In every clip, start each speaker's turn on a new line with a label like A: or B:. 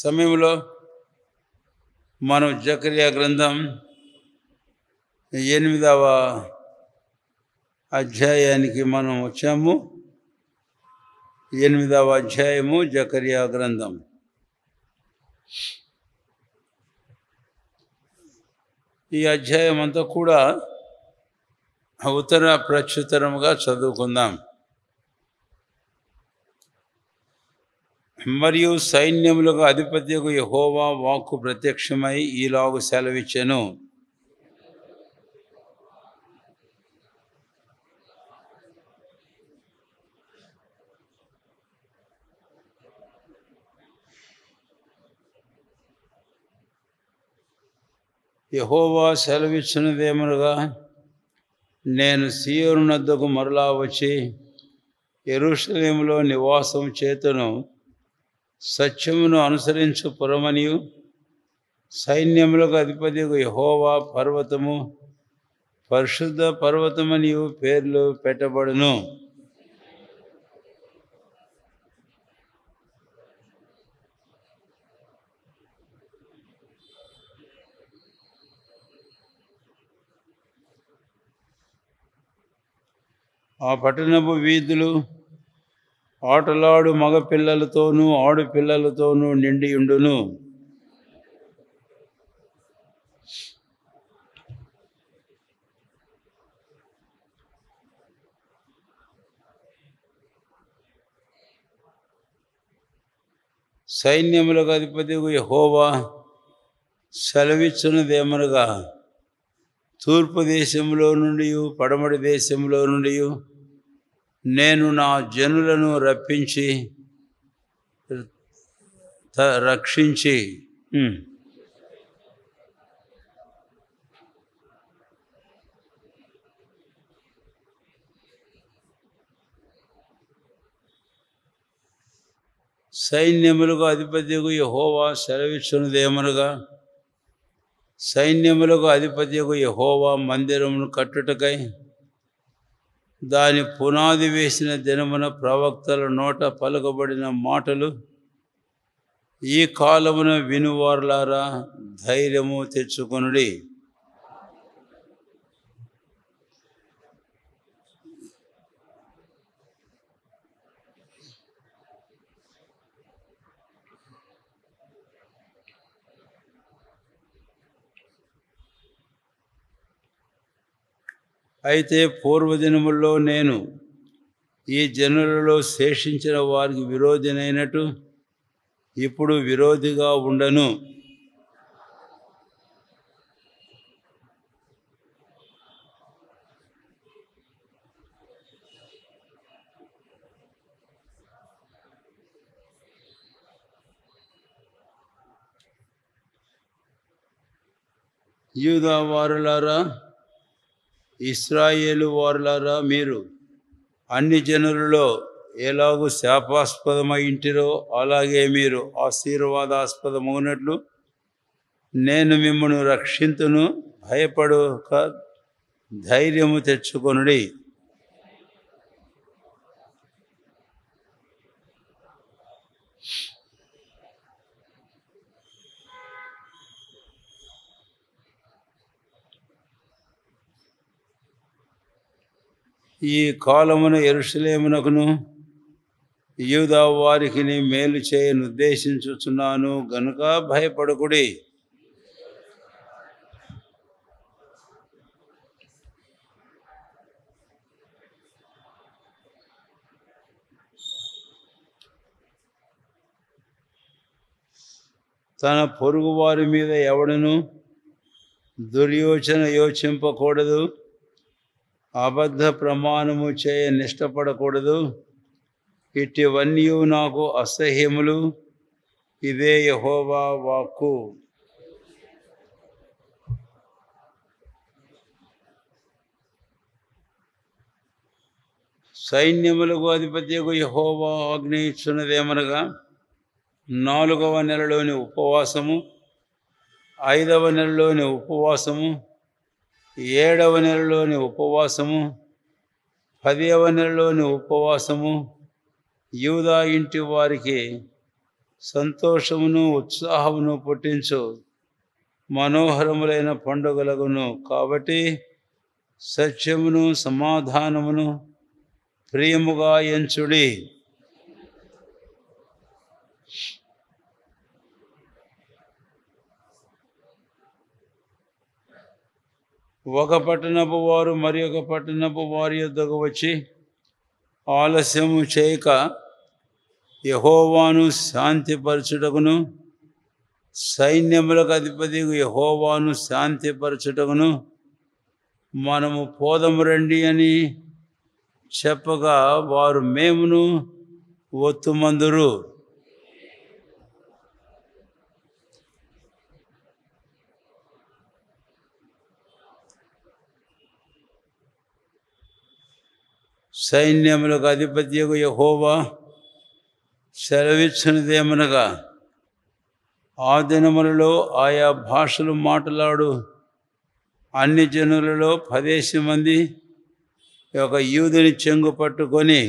A: సమయంలో మనం జకర్యా గ్రంథం 8వ అధ్యాయానికి మనం వచ్చాము. 8వ అధ్యాయము జకర్యా గ్రంథం. ఈ అధ్యాయం అంతా కూడా ఉత్తర ప్రత్యుత్తరముగా చదువుకుందాం. మరియు సైన్యములకు అధిపత్యకు యెహోవా వాక్కు ప్రత్యక్షమై ఈలాగు సెలవిచ్చెను. యెహోవా సెలవిచ్చినదేమనగా, నేను సీయోను నద్దకు మరలా వచ్చి యెరూషలేములో నివాసం చేతును. సత్యమును అనుసరించు పురమనియు సైన్యములకు అధిపతికు యెహోవా పర్వతము పరిశుద్ధ పర్వతమనియు పేర్లు పెట్టబడును. ఆ పట్టణపు వీధులు ఆటలాడు మగ పిల్లలతోనూ ఆడపిల్లలతోనూ నిండియుండును. సైన్యములకు అధిపతికు యెహోవా సెలవిచ్చినదేమనగా, తూర్పు దేశంలో నుండి పడమటి దేశంలో నుండి నేను నా జనులను రప్పించి రక్షించి సైన్యములకు అధిపతికు యెహోవా సెలవిచ్చినదేమనగా, సైన్యములకు అధిపతికు యెహోవా మందిరమును కట్టుటకై దాని పునాది వేసిన దినమున ప్రవక్తల నోట పలుకబడిన మాటలు ఈ కాలమున వినువారులారా ధైర్యము తెచ్చుకొనుడి. అయితే పూర్వదినముల్లో నేను ఈ జనులలో శేషించిన వారికి విరోధినైనట్టు ఇప్పుడు విరోధిగా ఉండను. యూదా వారులారా, ఇశ్రాయేలు వారులారా, మీరు అన్ని జనులలో ఎలాగూ శాపాస్పదమైంటిరో అలాగే మీరు ఆశీర్వాదాస్పదమవునట్లు నేను మిమ్మల్ని రక్షింతును. భయపడక ధైర్యము తెచ్చుకొనుడి. ఈ కాలమున యెరూషలేమునకును యూదా వారికి మేలు చేయను ఉద్దేశించుచున్నాను గనుక భయపడకుడి. తన పొరుగు వారి మీద ఎవడను దుర్యోచన యోచింపకూడదు. అబద్ధ ప్రమాణము చేయ నిష్టపడకూడదు. ఇటివన్నీ నాకు అసహ్యములు. ఇదే యెహోవా వాక్కు. సైన్యములకు అధిపతియగు యెహోవా ఆజ్ఞయించున్నదేమనగా, 4వ నెలలోని ఉపవాసము, 5వ నెలలోని ఉపవాసము, 7వ నెలలోని ఉపవాసము, 10వ నెలలోని ఉపవాసము యూదా ఇంటి వారికి సంతోషమును ఉత్సాహమును పుట్టించు మనోహరములైన పండుగలగును. కాబట్టి సత్యమును సమాధానమును ప్రియముగా ఎంచుడి. ఒక పట్టణపు వారు మరి ఒక పట్టణపు వారి యొద్దకు వచ్చి ఆలస్యము చేయక యెహోవాను శాంతిపరచుటకును సైన్యములకు అధిపతియగు యెహోవాను శాంతిపరచుటకును మనము పోదము రండి అని చెప్పగా వారు మేమును ఒత్తుమందురు. సైన్యములకు అధిపతియగు యెహోవా సెలవిచ్చినదేమనగా, ఆ దినములలో ఆయా భాషలు మాట్లాడు అన్ని జనులలో 10 మంది ఒక యూదుని చెంగు పట్టుకొని,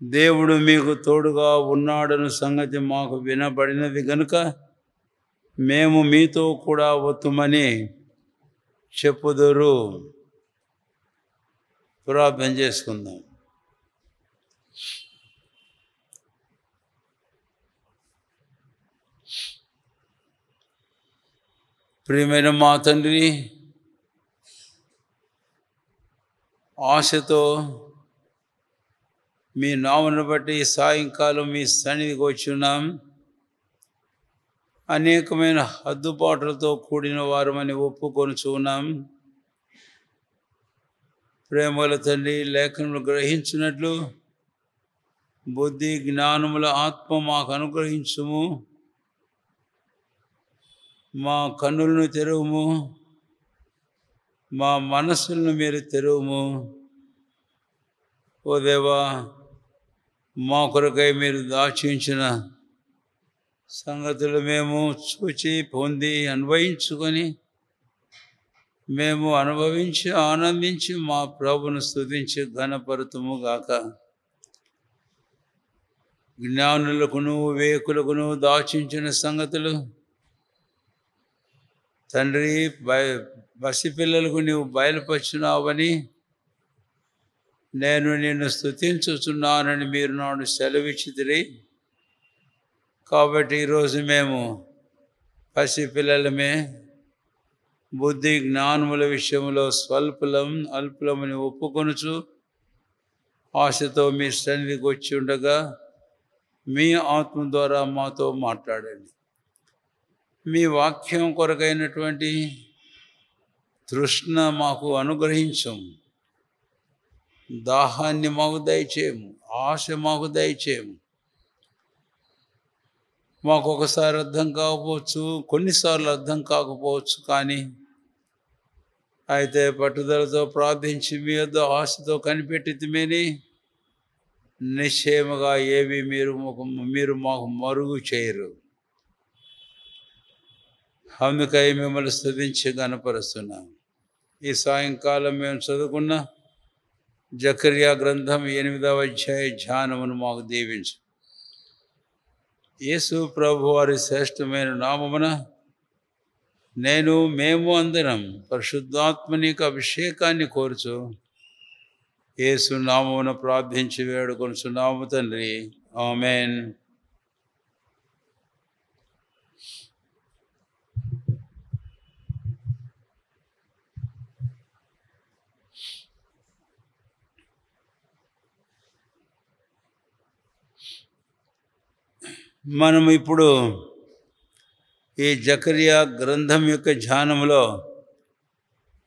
A: దేవుడు మీకు తోడుగా ఉన్నాడను సంగతి మాకు వినబడినది గనుక మేము మీతో కూడా వత్తుమని చెప్పుదురు. ప్రార్థన చేసుకుందాం. ప్రియమైన మా తండ్రి, ఆశతో మీ నామమును బట్టి సాయంకాలం మీ సన్నిధికి వచ్చున్నాం. అనేకమైన హద్దుబాట్లతో కూడిన వారమని ఒప్పుకొనుచున్నాం. ప్రేమల తండ్రి, లేఖనములు గ్రహించినట్లు బుద్ధి జ్ఞానముల ఆత్మ మాకు అనుగ్రహించుము. మా కన్నులను తెరువుము, మా మనస్సులను మీరు తెరువుము. ఓ దేవా, మా కొరకై మీరు దాచించిన సంగతులు మేము చూచి పొంది అన్వయించుకొని మేము అనుభవించి ఆనందించి మా ప్రభువును స్తుతించి ఘనపరుతుము గాక. జ్ఞానులకును వివేకులకును దాచించిన సంగతులు తండ్రి పసిపిల్లలకు నీవు బయలుపరిచినావని నేను నిన్ను స్తుతించుచున్నానని మీరు నాడు సెలవిచ్చితిరి. కాబట్టి ఈరోజు మేము పసిపిల్లలమే, బుద్ధి జ్ఞానముల విషయంలో అల్పులమని ఒప్పుకొనుచు ఆశతో మీ సన్నిధికి వచ్చి ఉండగా మీ ఆత్మ ద్వారా మాతో మాట్లాడండి. మీ వాక్యం కొరకైనటువంటి తృష్ణ మాకు అనుగ్రహించము. దాహాన్ని మాకు దయచేయము, ఆశ మాకు దయచేయము. మాకు ఒకసారి అర్థం కాకపోవచ్చు, కొన్నిసార్లు అర్థం కాకపోవచ్చు, కానీ అయితే పట్టుదలతో ప్రార్థించి మీ వద్ద ఆశతో కనిపెట్టితిమేని నిశ్చయముగా ఏవి మీరు మాకు మరుగు చేయరు. అందుకై మిమ్మల్ని స్తుతించి గణపరుస్తున్నాం. ఈ సాయంకాలం మేము చదువుకున్న జకర్యా గ్రంథం 8వ అధ్యాయ ధ్యానమును మాకు దీవించు. యేసు ప్రభు వారి శ్రేష్టమైన నామమున మేము అందరం పరిశుద్ధాత్మనిక అభిషేకాన్ని కోరుచు యేసు నామమున ప్రార్థించి వేడుకొనుచున్నాము తండ్రి, ఆమేన్. మనం ఇప్పుడు ఈ జకర్యా గ్రంథం యొక్క ధ్యానములో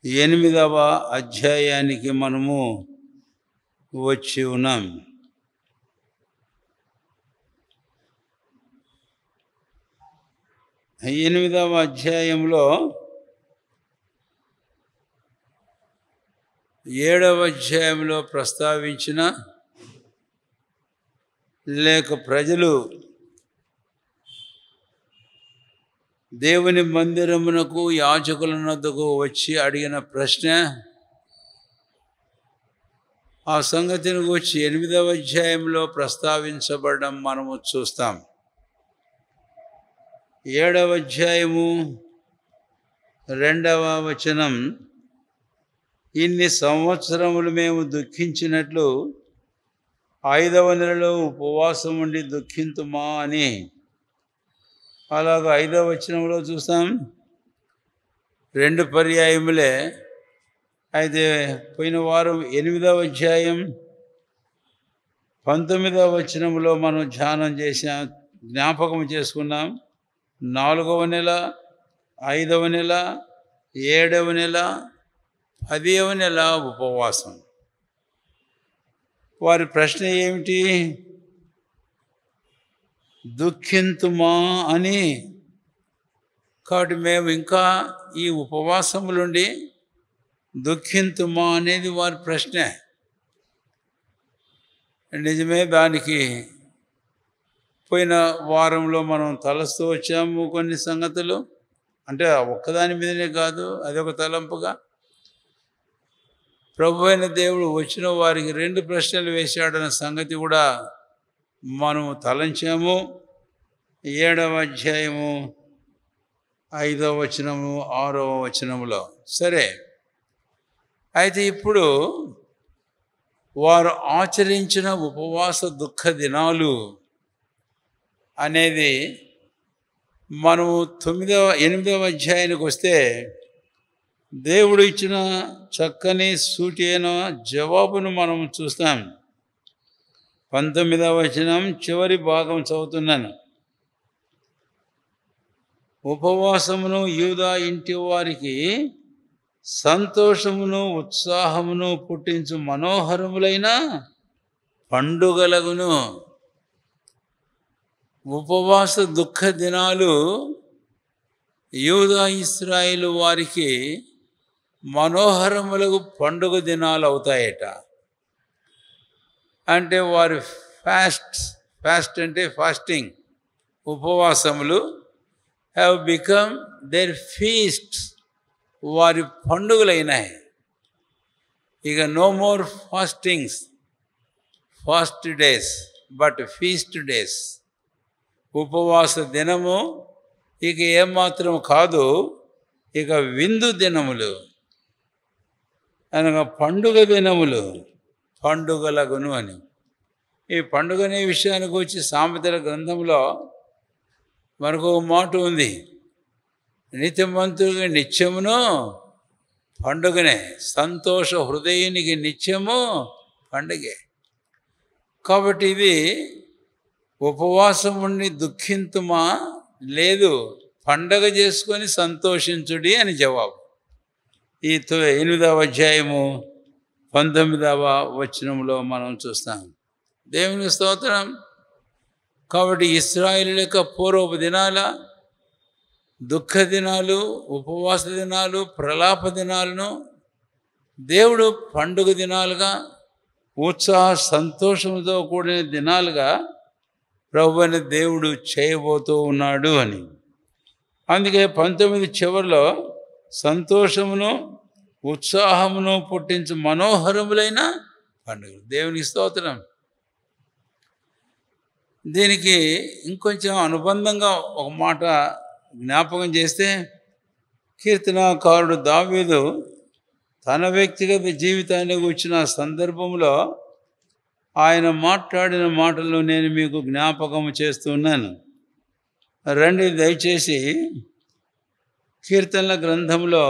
A: 8వ అధ్యాయానికి మనము వచ్చి ఉన్నాం. ఎనిమిదవ అధ్యాయంలో 7వ అధ్యాయంలో ప్రస్తావించిన లేక ప్రజలు దేవుని మందిరమునకు యాజకుల వద్దకు వచ్చి అడిగిన ప్రశ్న, ఆ సంగతిని గురించి 8వ అధ్యాయంలో ప్రస్తావించబడడం మనము చూస్తాం. 7వ అధ్యాయము 2వ వచనం, ఇన్ని సంవత్సరములు మేము దుఃఖించినట్లు 5వ నెలలో ఉపవాసం ఉండి దుఃఖింతుమా అని. అలాగ 5వ వచనంలో చూస్తాం 2 పర్యాయములే. అయితే పోయిన వారం 8వ అధ్యాయం 19వ వచనంలో మనం ధ్యానం చేసాం, జ్ఞాపకం చేసుకున్నాం. 4వ నెల, 5వ నెల, 7వ నెల, 10వ నెల ఉపవాసం. వారి ప్రశ్న ఏమిటి? దుఃఖింతుమా అని. కాబట్టి మేము ఇంకా ఈ ఉపవాసములుండి దుఃఖింతుమా అనేది వారి ప్రశ్న. నిజమే, దానికి పోయిన వారంలో మనం తలస్తూ వచ్చాము కొన్ని సంగతులు. అంటే ఒక్కదాని మీదనే కాదు, అదొక తలంపుగా. ప్రభు అయిన దేవుడు వచ్చిన వారికి 2 ప్రశ్నలు వేశాడన్న సంగతి కూడా మనం తలంచాము. 7వ అధ్యాయము 5వ వచనము, 6వ వచనములో. సరే, అయితే ఇప్పుడు వారు ఆచరించిన ఉపవాస దుఃఖ దినాలు అనేది మనము 8వ అధ్యాయానికి వస్తే దేవుడు ఇచ్చిన చక్కని సూటి అయిన జవాబును మనం చూస్తాం. 19వ వచనం చివరి భాగం చదువుతున్నాను. ఉపవాసమును యూదా ఇంటి వారికి సంతోషమును ఉత్సాహమును పుట్టించు మనోహరములైన పండుగలగును. ఉపవాస దుఃఖ దినాలు యూదా ఇశ్రాయేలు వారికి మనోహరములకు పండుగ దినాలు అవుతాయట. అంటే వారి ఫాస్ట్ అంటే ఫాస్టింగ్, ఉపవాసములు హ్యావ్ బికమ్ దేర్ ఫీస్ట్స్, వారి పండుగలైనాయి. ఇక no more fast days but feast days. ఉపవాస దినము ఇక ఏమాత్రం కాదు, ఇక విందు దినములు అనగా పండుగ దినములు, పండుగలగును అని. ఈ పండుగ అనే విషయానికి వచ్చి సామెతల గ్రంథంలో మనకు ఒక మాట ఉంది, నీతిమంతుడికి నిత్యమును పండుగనే, సంతోష హృదయునికి నిత్యము పండుగే. కాబట్టి ఇది ఉపవాసం ఉండి దుఃఖింతుమా, లేదు పండగ చేసుకొని సంతోషించుడి అని జవాబు. ఈ 8వ అధ్యాయము 19వ వచనంలో మనం చూస్తాం. దేవుని స్తోత్రం. కాబట్టి ఇశ్రాయేలు యొక్క పూర్వపు దినాల దుఃఖ దినాలు, ఉపవాస దినాలు, ప్రలాప దినాలను దేవుడు పండుగ దినాలుగా, ఉత్సాహ సంతోషంతో కూడిన దినాలుగా ప్రభు అయిన దేవుడు చేయబోతూ ఉన్నాడు అని. అందుకే 19 చివరిలో సంతోషమును ఉత్సాహమును పుట్టించు మనోహరములైన పండుగలు. దేవునికి స్తోత్రం. దీనికి ఇంకొంచెం అనుబంధంగా ఒక మాట జ్ఞాపకం చేస్తే, కీర్తనాకారుడు దావీదు తన వ్యక్తిగత జీవితానికి వచ్చిన సందర్భంలో ఆయన మాట్లాడిన మాటలు నేను మీకు జ్ఞాపకం చేస్తున్నాను. రండి దయచేసి కీర్తనల గ్రంథంలో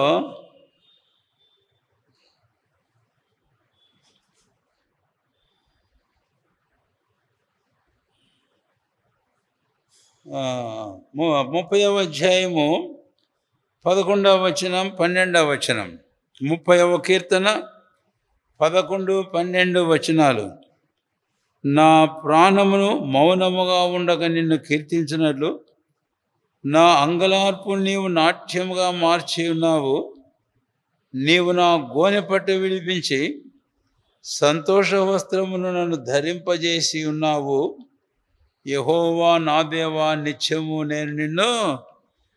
A: 30వ అధ్యాయము 11వ వచనం 12వ వచనం. 30వ కీర్తన 11, 12 వచనాలు. నా ప్రాణమును మౌనముగా ఉండక నిన్ను కీర్తించినట్లు నా అంగలార్పు నీవు నాట్యముగా మార్చి ఉన్నావు. నీవు నా గోనెపట్టు విడిపించి సంతోష వస్త్రమును నన్ను ధరింపజేసి ఉన్నావు. యెహోవా నా దేవా, నిత్యము నేను నిన్ను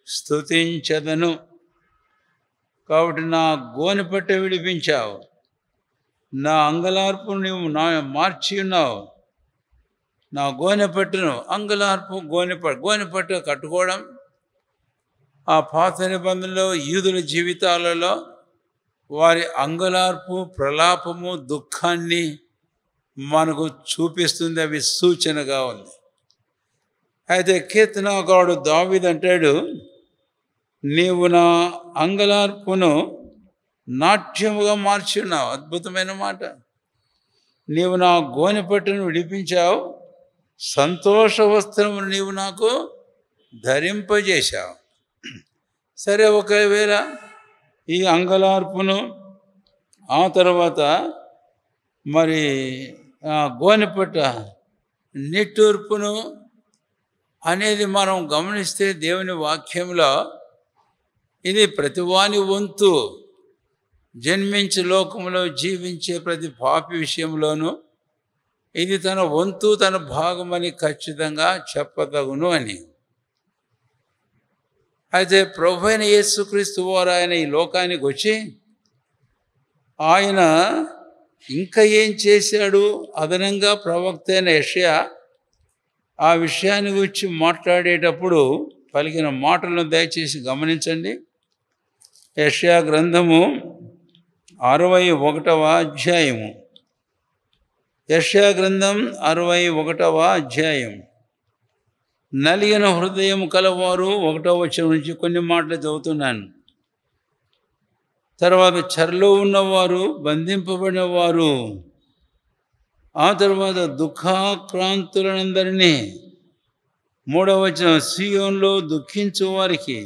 A: స్తుతించెదను. కాబట్టి నా గోనెపట్టు విడిపించావు, నా అంగలార్పు నీవు మార్చి ఉన్నావు. నా గోనెపట్టును, అంగలార్పు గోనెపట్టు కట్టుకోవడం ఆ పాత నిబంధనలో యూదుల జీవితాలలో వారి అంగలార్పు, ప్రలాపము, దుఃఖాన్ని మనకు చూపిస్తుంది. అవి సూచనగా ఉంది. అయితే కీర్తనకారుడు దావీదు అంటాడు, నీవు నా అంగలార్పును నాట్యముగా మార్చి ఉన్నావు. అద్భుతమైన మాట. నీవు నా గోనెపట్టును విడిపించావు, సంతోష వస్త్రమును నీవు నాకు ధరింపజేశావు. సరే, ఒకవేళ ఈ అంగలార్పును ఆ తర్వాత మరి గోనెపట్ట నిట్టూర్పును అనేది మనం గమనిస్తే దేవుని వాక్యంలో ఇది ప్రతివాని వంతు. జన్మించి లోకంలో జీవించే ప్రతి పాపి విషయంలోనూ ఇది తన వంతు, తన భాగమని ఖచ్చితంగా చెప్పదగును అని. అయితే ప్రభువైన యేసుక్రీస్తు వారు ఆయన ఈ లోకానికి వచ్చి ఆయన ఇంకా ఏం చేశాడు అదనంగా ప్రవక్త అయిన యెషయా ఆ విషయాన్ని గురించి మాట్లాడేటప్పుడు పలికిన మాటలను దయచేసి గమనించండి. యెషయా గ్రంథము 61వ అధ్యాయము. యెషయా గ్రంథం 61వ అధ్యాయం. నలిగిన హృదయం కలవారు 1వ వచనం నుంచి కొన్ని మాటలు చదువుతున్నాను. తర్వాత చెరలో ఉన్నవారు, బంధింపబడిన వారు, ఆ తర్వాత దుఃఖాక్రాంతులందరినీ, 3వ వచనం, సీయోన్లో దుఃఖించు వారికి,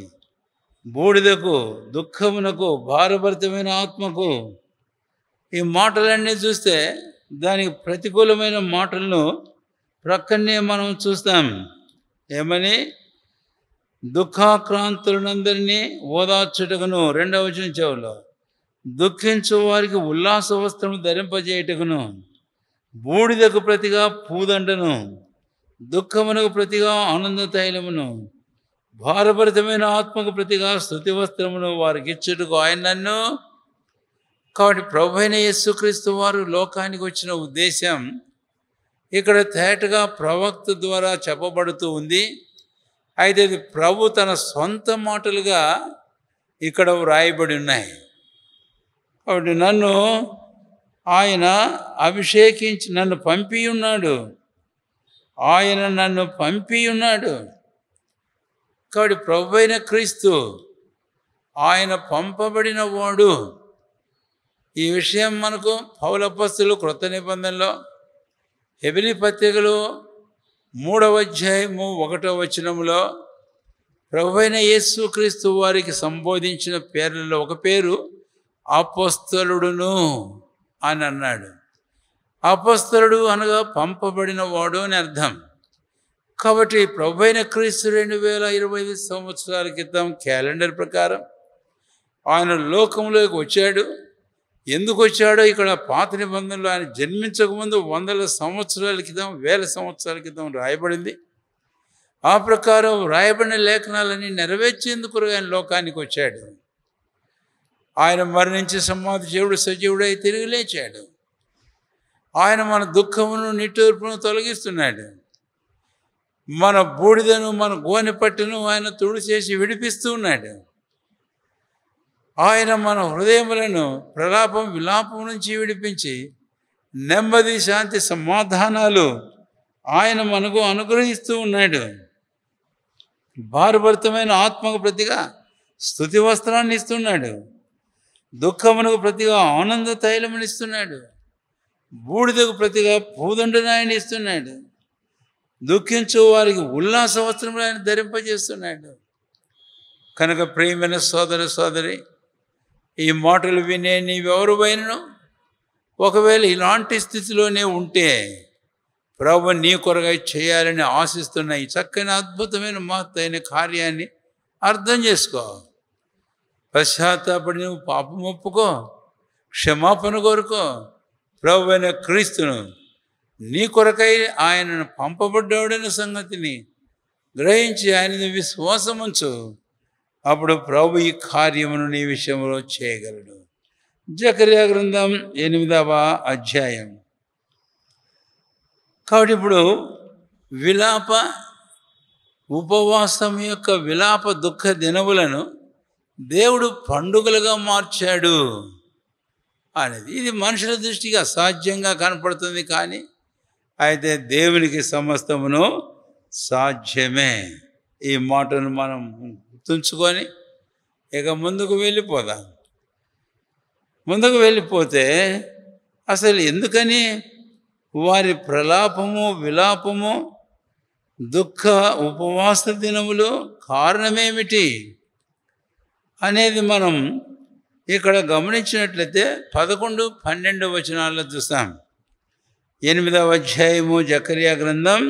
A: బూడిదకు, దుఃఖమునకు, భారభరితమైన ఆత్మకు. ఈ మాటలన్నీ చూస్తే దానికి ప్రతికూలమైన మాటలను ప్రక్కనే మనం చూస్తాం. ఏమని? దుఃఖాక్రాంతులందరినీ ఓదార్చుటకును, 2వ వచనం చెవులో, దుఃఖించు వారికి ఉల్లాస వస్త్రము ధరింపజేయుటకును, బూడిదకు ప్రతిగా పూదండను, దుఃఖమునకు ప్రతిగా ఆనంద తైలమును, భారభరితమైన ఆత్మకు ప్రతిగా స్తుతి వస్త్రమును వారికి ఇచ్చుటకు ఆయన నన్ను. కాబట్టి ప్రభువైన యేసుక్రీస్తు వారు లోకానికి వచ్చిన ఉద్దేశం ఇక్కడ తేటగా ప్రవక్త ద్వారా చెప్పబడుతూ ఉంది. అయితే ఇది ప్రభు తన సొంత మాటలుగా ఇక్కడ వ్రాయబడి ఉన్నాయి. కాబట్టి నన్ను ఆయన అభిషేకించి నన్ను పంపి ఉన్నాడు. ఆయన నన్ను పంపి ఉన్నాడు. కాబట్టి ప్రభువైన క్రీస్తు ఆయన పంపబడిన వాడు. ఈ విషయం మనకు పౌలు అపోస్తలులు క్రొత్త నిబంధనలో హెబ్రీ పత్రికలో 3వ అధ్యాయము 1వ వచనంలో ప్రభువైన యేసుక్రీస్తు వారికి సంబోధించిన పేర్లలో ఒక పేరు అపోస్తలుడును అని అన్నాడు. అపోస్తలుడు అనగా పంపబడిన వాడు అని అర్థం. కాబట్టి ప్రభువైన క్రీస్తు 2025 సంవత్సరాల క్రితం క్యాలెండర్ ప్రకారం ఆయన లోకంలోకి వచ్చాడు. ఎందుకు వచ్చాడో ఇక్కడ పాత నిబంధనలో ఆయన జన్మించకముందు 100 సంవత్సరాల క్రితం, 1000 సంవత్సరాల క్రితం రాయబడింది. ఆ ప్రకారం రాయబడిన లేఖనాలన్నీ నెరవేర్చేందుకు ఆయన లోకానికి వచ్చాడు. ఆయన మరణించి సమాధి దేవుడు సజీవుడై తిరిగి లేచాడు. ఆయన మన దుఃఖమును, నిట్టూర్పును తొలగిస్తున్నాడు. మన బూడిదను, మన గోనె పట్టును ఆయన తుడి చేసి విడిపిస్తూ ఉన్నాడు. ఆయన మన హృదయములను ప్రలాపం, విలాపం నుంచి విడిపించి నెమ్మది, శాంతి, సమాధానాలు ఆయన మనకు అనుగ్రహిస్తూ ఉన్నాడు. భారభరితమైన ఆత్మకు ప్రతిగా స్తుతి వస్త్రాన్ని ఇస్తున్నాడు. దుఃఖమునకు ప్రతిగా ఆనంద తైలమును ఇస్తున్నాడు. బూడిదకు ప్రతిగా పూదండను ఆయన ఇస్తున్నాడు. దుఃఖించు వారికి ఉల్లాస వస్త్రములు ఆయన ధరింపజేస్తున్నాడు. కనుక ప్రియమైన సోదర సోదరి, ఈ మాటలు వినే నీవెవరువైనను ఒకవేళ ఇలాంటి స్థితిలోనే ఉంటే ప్రభు నీ కొరగా చేయాలని ఆశిస్తున్న ఈ చక్కని అద్భుతమైన మహత్తైన కార్యాన్ని అర్థం చేసుకో. పశ్చాత్తాపడి నువ్వు పాపం ఒప్పుకో, క్షమాపణ కోరుకో. ప్రభు అయిన క్రీస్తును నీ కొరకై ఆయనను పంపబడ్డాడన్న సంగతిని గ్రహించి ఆయన విశ్వాసముంచు. అప్పుడు ప్రభు ఈ కార్యమును నీ విషయంలో చేయగలడు. జకర్యా గ్రంథం 8వ అధ్యాయం. కాబట్టి ఇప్పుడు విలాప ఉపవాసం యొక్క విలాప దుఃఖ దినములను దేవుడు పండుగలుగా మార్చాడు అనేది. ఇది మనుషుల దృష్టికి అసాధ్యంగా కనపడుతుంది, కానీ అయితే దేవునికి సమస్తమును సాధ్యమే. ఈ మాటను మనం గుర్తుంచుకొని ఇక ముందుకు వెళ్ళిపోదాం. ముందుకు వెళ్ళిపోతే అసలు ఎందుకని వారి ప్రలాపము విలాపము దుఃఖ ఉపవాస దినములు కారణమేమిటి అనేది మనం ఇక్కడ గమనించినట్లయితే 11, 12 వచనాల్లో చూస్తాం. 8వ అధ్యాయము జకర్యా గ్రంథం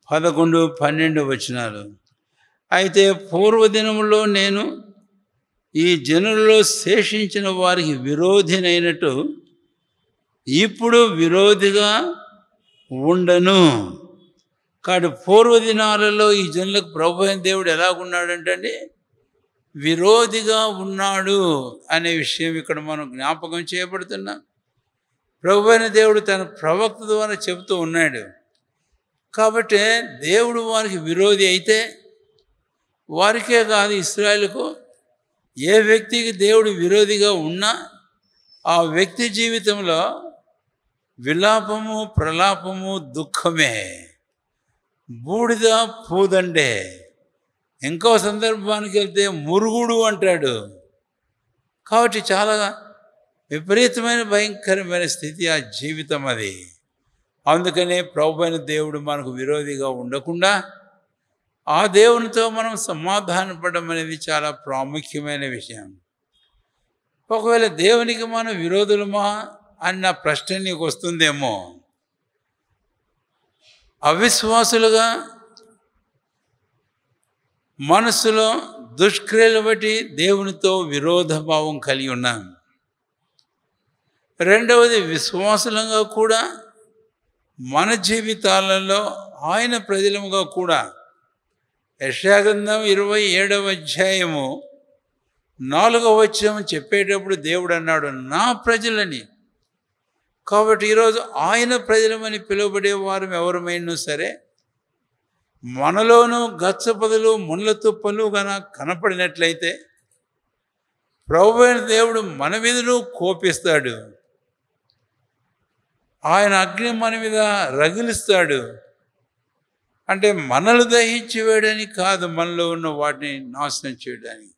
A: 11, 12 వచనాలు. అయితే పూర్వదినములో నేను ఈ జనులలో శేషించిన వారికి విరోధినైనట్టు ఇప్పుడు విరోధిగా ఉండను. కాబట్టి పూర్వదినాలలో ఈ జనులకు ప్రభు అయిన దేవుడు ఎలాగున్నాడంటే విరోధిగా ఉన్నాడు అనే విషయం ఇక్కడ మనం జ్ఞాపకం చేయబడుతున్నాం. ప్రభు అయిన దేవుడు తన ప్రవక్త ద్వారా చెబుతూ ఉన్నాడు. కాబట్టి దేవుడు వారికి విరోధి అయితే వారికే కాదు, ఇశ్రాయేలుకు ఏ వ్యక్తికి దేవుడు విరోధిగా ఉన్నా ఆ వ్యక్తి జీవితంలో విలాపము ప్రలాపము దుఃఖమే, బూడిద పూదండే. ఇంకో సందర్భానికి వెళ్తే మురుగుడు అంటాడు. కాబట్టి చాలా విపరీతమైన భయంకరమైన స్థితి ఆ జీవితం అది. అందుకనే ప్రభు అయిన దేవుడు మనకు విరోధిగా ఉండకుండా ఆ దేవునితో మనం సమాధానపడడం అనేది చాలా ప్రాముఖ్యమైన విషయం. ఒకవేళ దేవునికి మనం విరోధులమా అన్న ప్రశ్న నీకు వస్తుందేమో. అవిశ్వాసులుగా మనస్సులో దుష్క్రియలు బట్టి దేవునితో విరోధ భావం కలిగి ఉన్నాం. రెండవది, విశ్వాసులంగా కూడా మన జీవితాలలో ఆయన ప్రజలముగా కూడా యెషయా గ్రంథం 27వ అధ్యాయము 4వ వచనం చెప్పేటప్పుడు దేవుడు అన్నాడు నా ప్రజలని. కాబట్టి ఈరోజు ఆయన ప్రజలమని పిలువబడే వారు ఎవరమైనా సరే మనలోనూ గచ్చపదలు ముళ్ళ తుప్పలు కనపడినట్లయితే ప్రభువైన దేవుడు మన మీదను కోపిస్తాడు. ఆయన అగ్ని మన మీద రగిలిస్తాడు. అంటే మనల్ని దహించి వేయడానికి కాదు, మనలో ఉన్న వాటిని నాశనం చేయడానికి.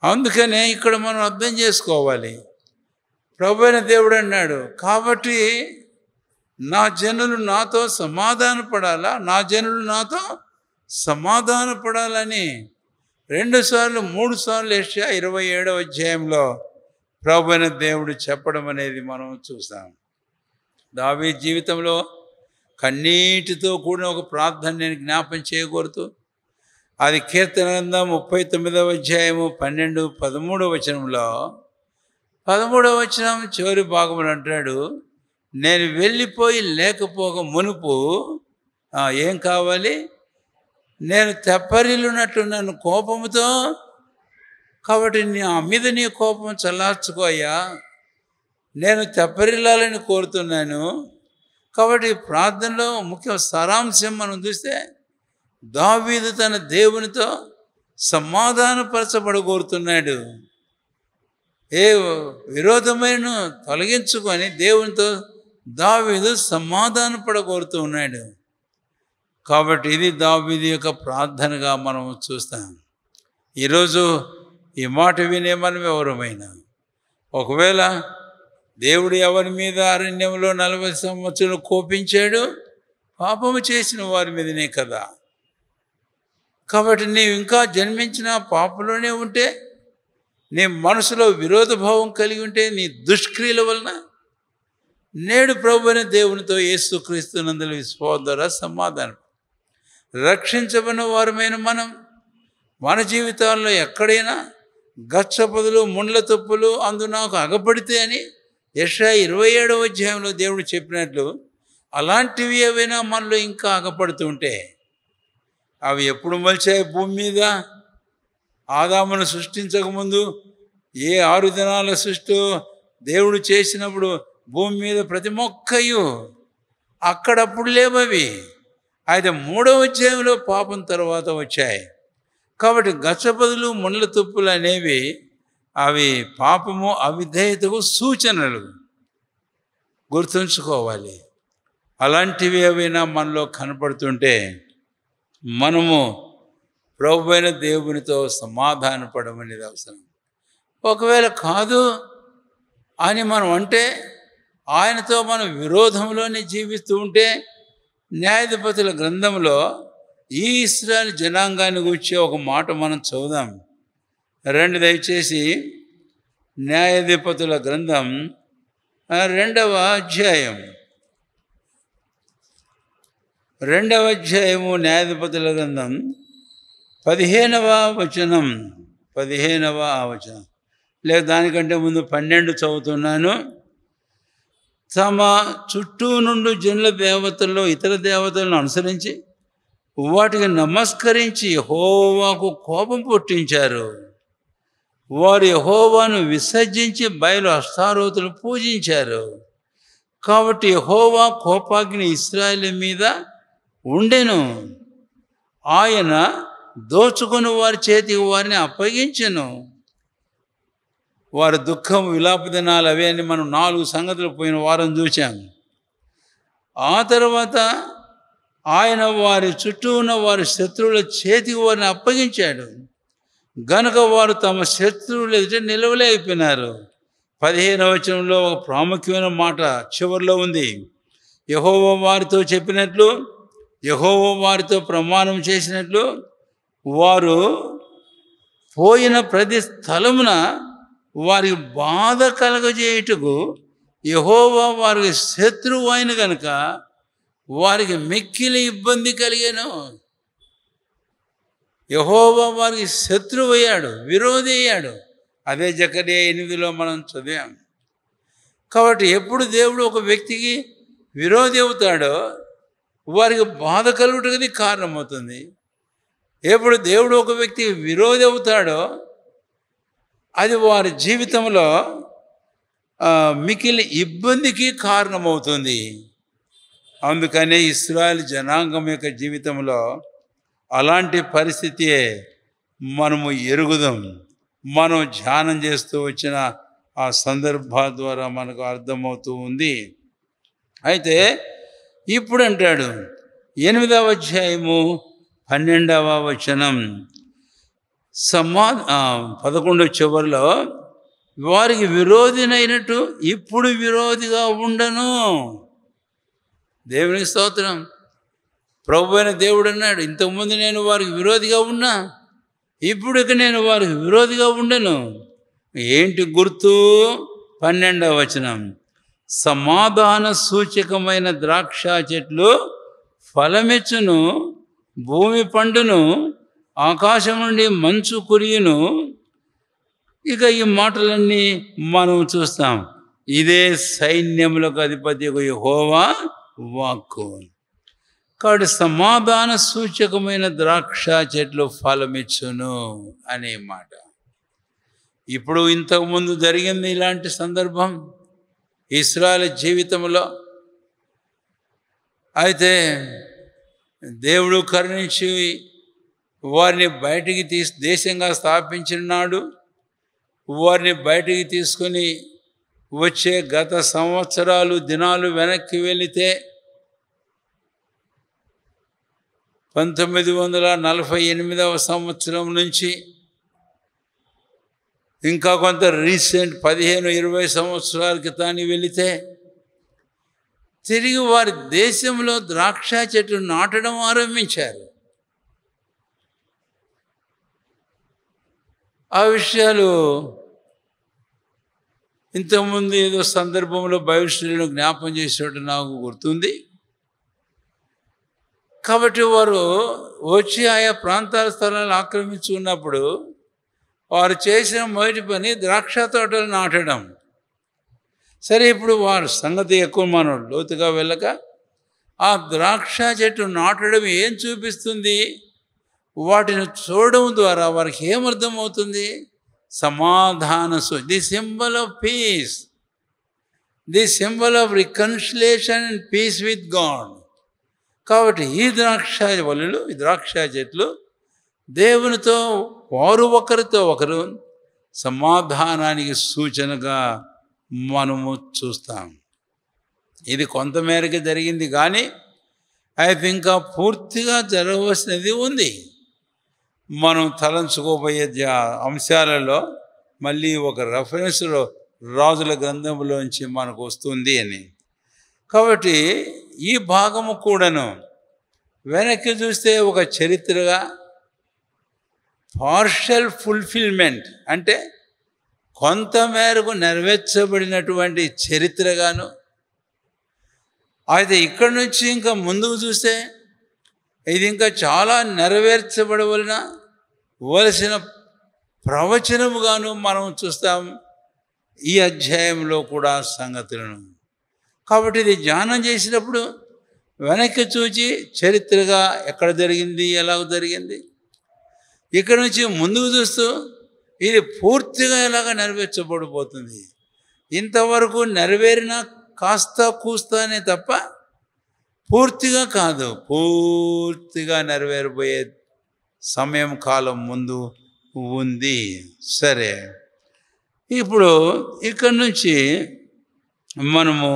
A: అందుకనే ఇక్కడ మనం అర్థం చేసుకోవాలి. ప్రభువైన దేవుడు అన్నాడు, కాబట్టి నా జనులు నాతో సమాధాన పడాలా, నా జనులు నాతో సమాధాన పడాలని 2 సార్లు 3 సార్లు యెషయా 27వ అధ్యాయంలో ప్రభువైన దేవుడు చెప్పడం అనేది మనం చూస్తాం. దావీదు జీవితంలో కన్నీటితో కూడిన ఒక ప్రార్థన నేను జ్ఞాపం చేయకూడదు. అది కీర్తన గ్రంథం 39వ అధ్యాయము 12, 13 వచనంలో 13వ వచనం చివరి భాగములు అంటాడు, నేను వెళ్ళిపోయి లేకపోక మునుపు ఏం కావాలి, నేను తెప్పరిల్లునట్లు నన్ను కోపముతో, కాబట్టి నా మీద నీ కోపం చల్లార్చుకోయ్యా, నేను తెప్పరిల్లాలని కోరుతున్నాను. కాబట్టి ప్రార్థనలో ముఖ్య సారాంశం మనం చూస్తే దావీదు తన దేవునితో సమాధానపరచబడగోరుతున్నాడు. ఏ విరోధమైన తొలగించుకొని దేవునితో దావీదు సమాధానపడగోరుతూ ఉన్నాడు. కాబట్టి ఇది దావీదు యొక్క ప్రార్థనగా మనం చూస్తాం. ఈరోజు ఈ మాట వినే మనం ఎవరమైనా ఒకవేళ దేవుడు ఎవరి మీద అరణ్యంలో 40 సంవత్సరాలు కోపించాడు, పాపము చేసిన వారి మీదనే కదా. కాబట్టి నీవు ఇంకా జన్మించిన పాపంలోనే ఉంటే, నీ మనసులో విరోధ భావం కలిగి ఉంటే, నీ దుష్క్రియల వలన నేడు ప్రభువైన దేవునితో యేసుక్రీస్తు నందుల విశ్వాసం ద్వారా సమాధానం రక్షించబడిన వారమైన మనం మన జీవితాల్లో ఎక్కడైనా గచ్చపొదలు ముండ్ల తుప్పులు అందు నాకు అగపడితే అని యెషయా 27వ అధ్యాయంలో దేవుడు చెప్పినట్లు అలాంటివి ఏవైనా మనలో ఇంకా అగపడుతుంటే అవి ఎప్పుడు మొలిచాయి భూమి మీద? ఆదామును సృష్టించకముందు ఏ 6 దినాల సృష్టి దేవుడు చేసినప్పుడు భూమి మీద ప్రతి మొక్కయు అక్కడప్పుడు లేవవి. అయితే 3వ అధ్యాయంలో పాపం తర్వాత వచ్చాయి. కాబట్టి గచ్చపదులు ముళ్ళ తుప్పులు అనేవి అవి పాపము అవిధేయతకు సూచనలు, గుర్తుంచుకోవాలి. అలాంటివి ఏవైనా మనలో కనపడుతుంటే మనము ప్రభువైన దేవునితో సమాధానపడమనేది అవసరం. ఒకవేళ కాదు అని మనం అంటే ఆయనతో మనం విరోధంలోనే జీవిస్తూ ఉంటే న్యాయాధిపతుల గ్రంథంలో ఈ ఇశ్రాయేలు జనాంగాన్ని గురించి ఒక మాట మనం చదువుదాం. రండి దయచేసి న్యాయాధిపతుల గ్రంథం 2వ అధ్యాయం, 2వ అధ్యాయము న్యాయాధిపతుల గ్రంథం 15వ వచనం, 15వ వచనం లేక దానికంటే ముందు 12 చదువుతున్నాను. తమ చుట్టూ నుండి జనుల దేవతల్లో ఇతర దేవతలను అనుసరించి వాటికి నమస్కరించి యెహోవాకు కోపం పుట్టించారు. వారు యెహోవాను విసర్జించి బయలు అష్టారోతులు పూజించారు. కాబట్టి యెహోవా కోపాగ్ని ఇశ్రాయేలు మీద ఉండెను. ఆయన దోచుకొని వారి చేతికి వారిని అప్పగించెను. వారి దుఃఖం విలాప దినాలు అవే అని మనం 4 సంగతులు పోయిన వారం చూచాము. ఆ తర్వాత ఆయన వారి చుట్టూ ఉన్న వారి శత్రువుల చేతికి వారిని అప్పగించాడు గనుక వారు తమ శత్రువులు ఎదుట నిలవలేకపోయినారు. 15వ వచనంలో ఒక ప్రాముఖ్యమైన మాట చివరిలో ఉంది. యెహోవా వారితో చెప్పినట్లు, యెహోవా వారితో ప్రమాణం చేసినట్లు వారు పోయిన ప్రతి స్థలమున వారికి బాధ కలగజేయుటకు యెహోవా వారికి శత్రువు అయిన గనుక వారికి మిక్కిలి ఇబ్బంది కలిగాను. యెహోవా వారికి శత్రువు అయ్యాడు, విరోధి అయ్యాడు. అదే జకర్యా 8లో మనం చదివాం. కాబట్టి ఎప్పుడు దేవుడు ఒక వ్యక్తికి విరోధి అవుతాడో వారికి బాధ కలుగుటది కారణమవుతుంది. ఎప్పుడు దేవుడు ఒక వ్యక్తికి విరోధి అవుతాడో అది వారి జీవితంలో మిగిలిన ఇబ్బందికి కారణమవుతుంది. అందుకనే ఇశ్రాయేలు జనాంగం యొక్క జీవితంలో అలాంటి పరిస్థితియే మనము ఎరుగుదాం. మనం ధ్యానం చేస్తూ వచ్చిన ఆ సందర్భాల ద్వారా మనకు అర్థమవుతూ ఉంది. అయితే ఇప్పుడు అంటాడు 8వ అధ్యాయము 12వ వచనం 11 చివరిలో వారికి విరోధినైనట్టు ఇప్పుడు విరోధిగా ఉండను. దేవునికి స్తోత్రం. ప్రభువైన దేవుడు అన్నాడు, ఇంతకుముందు నేను వారికి విరోధిగా ఉన్నా, ఇప్పుడు ఇక నేను వారికి విరోధిగా ఉండను. ఏంటి గుర్తు? 12వ వచనం సమాధాన సూచకమైన ద్రాక్ష చెట్లు ఫలమిచ్చును, భూమి పండును, ఆకాశం నుండి మంచు కురియును. ఇక ఈ మాటలన్నీ మనం చూస్తాం. ఇదే సైన్యములకు అధిపతి యెహోవా వాక్కు. కాబట్టి సమాధాన సూచకమైన ద్రాక్ష చెట్లు ఫలమిచ్చును అనే మాట. ఇప్పుడు ఇంతకుముందు జరిగింది ఇలాంటి సందర్భం ఇశ్రాయేలు జీవితంలో. అయితే దేవుడు కరుణించి వారిని బయటికి దేశంగా స్థాపించినాడు. వారిని బయటికి తీసుకొని వచ్చే గత సంవత్సరాలు దినాలు వెనక్కి వెళితే 1948వ సంవత్సరం నుంచి ఇంకా కొంత రీసెంట్ 15-20 సంవత్సరాల క్రితానికి వెళితే తిరిగి వారి దేశంలో ద్రాక్ష చెట్లు నాటడం ఆరంభించారు. ఆ విషయాలు ఇంతకుముందు ఏదో సందర్భంలో బైబిల్ జ్ఞాపం చేసేటట్టు నాకు గుర్తుంది. కాబట్టి వారు వచ్చి ఆయా ప్రాంతాల స్థలాలు ఆక్రమించుకున్నప్పుడు వారు చేసిన మొదటి పని ద్రాక్ష తోటలు నాటడం. సరే, ఇప్పుడు వారి సంగతి ఎక్కువ మనం లోతుగా వెళ్ళక ఆ ద్రాక్ష చెట్టు నాటడం ఏం చూపిస్తుంది? వాటిని చూడడం ద్వారా వారికి ఏమర్థమవుతుంది? సమాధాన the symbol of peace, the symbol of reconciliation and peace with God. కాబట్టి ఈ ద్రాక్ష వల్లులు, ఈ ద్రాక్ష చెట్లు దేవునితో వారు ఒకరితో ఒకరు సమాధానానికి సూచనగా మనము చూస్తాం. ఇది కొంతమేరకు జరిగింది కానీ అయితే ఇంకా పూర్తిగా జరగవలసినది ఉంది. మనం తలంచుకోబోయే అంశాలలో మళ్ళీ ఒక రెఫరెన్స్లో రాజుల గ్రంథంలోంచి మనకు వస్తుంది అని. కాబట్టి ఈ భాగము కూడాను వెనక్కి చూస్తే ఒక చరిత్రగా, పార్షల్ ఫుల్ఫిల్మెంట్ అంటే కొంతమేరకు నెరవేర్చబడినటువంటి చరిత్రగాను, అయితే ఇక్కడి నుంచి ఇంకా ముందుకు చూస్తే ఇది ఇంకా చాలా నెరవేర్చబడవలసిన ప్రవచనముగాను మనం చూస్తాం ఈ అధ్యాయంలో కూడా సంగతులను. కాబట్టి ఇది ధ్యానం చేసినప్పుడు వెనక్కి చూచి చరిత్రగా ఎక్కడ జరిగింది, ఎలా జరిగింది, ఇక్కడ నుంచి ముందుకు చూస్తూ ఇది పూర్తిగా ఎలాగ నెరవేర్చబడిపోతుంది. ఇంతవరకు నెరవేరిన కాస్త కూస్తానే తప్ప పూర్తిగా కాదు, పూర్తిగా నెరవేరబోయే సమయం కాలం ముందు ఉంది. సరే, ఇప్పుడు ఇక్కడి నుంచి మనము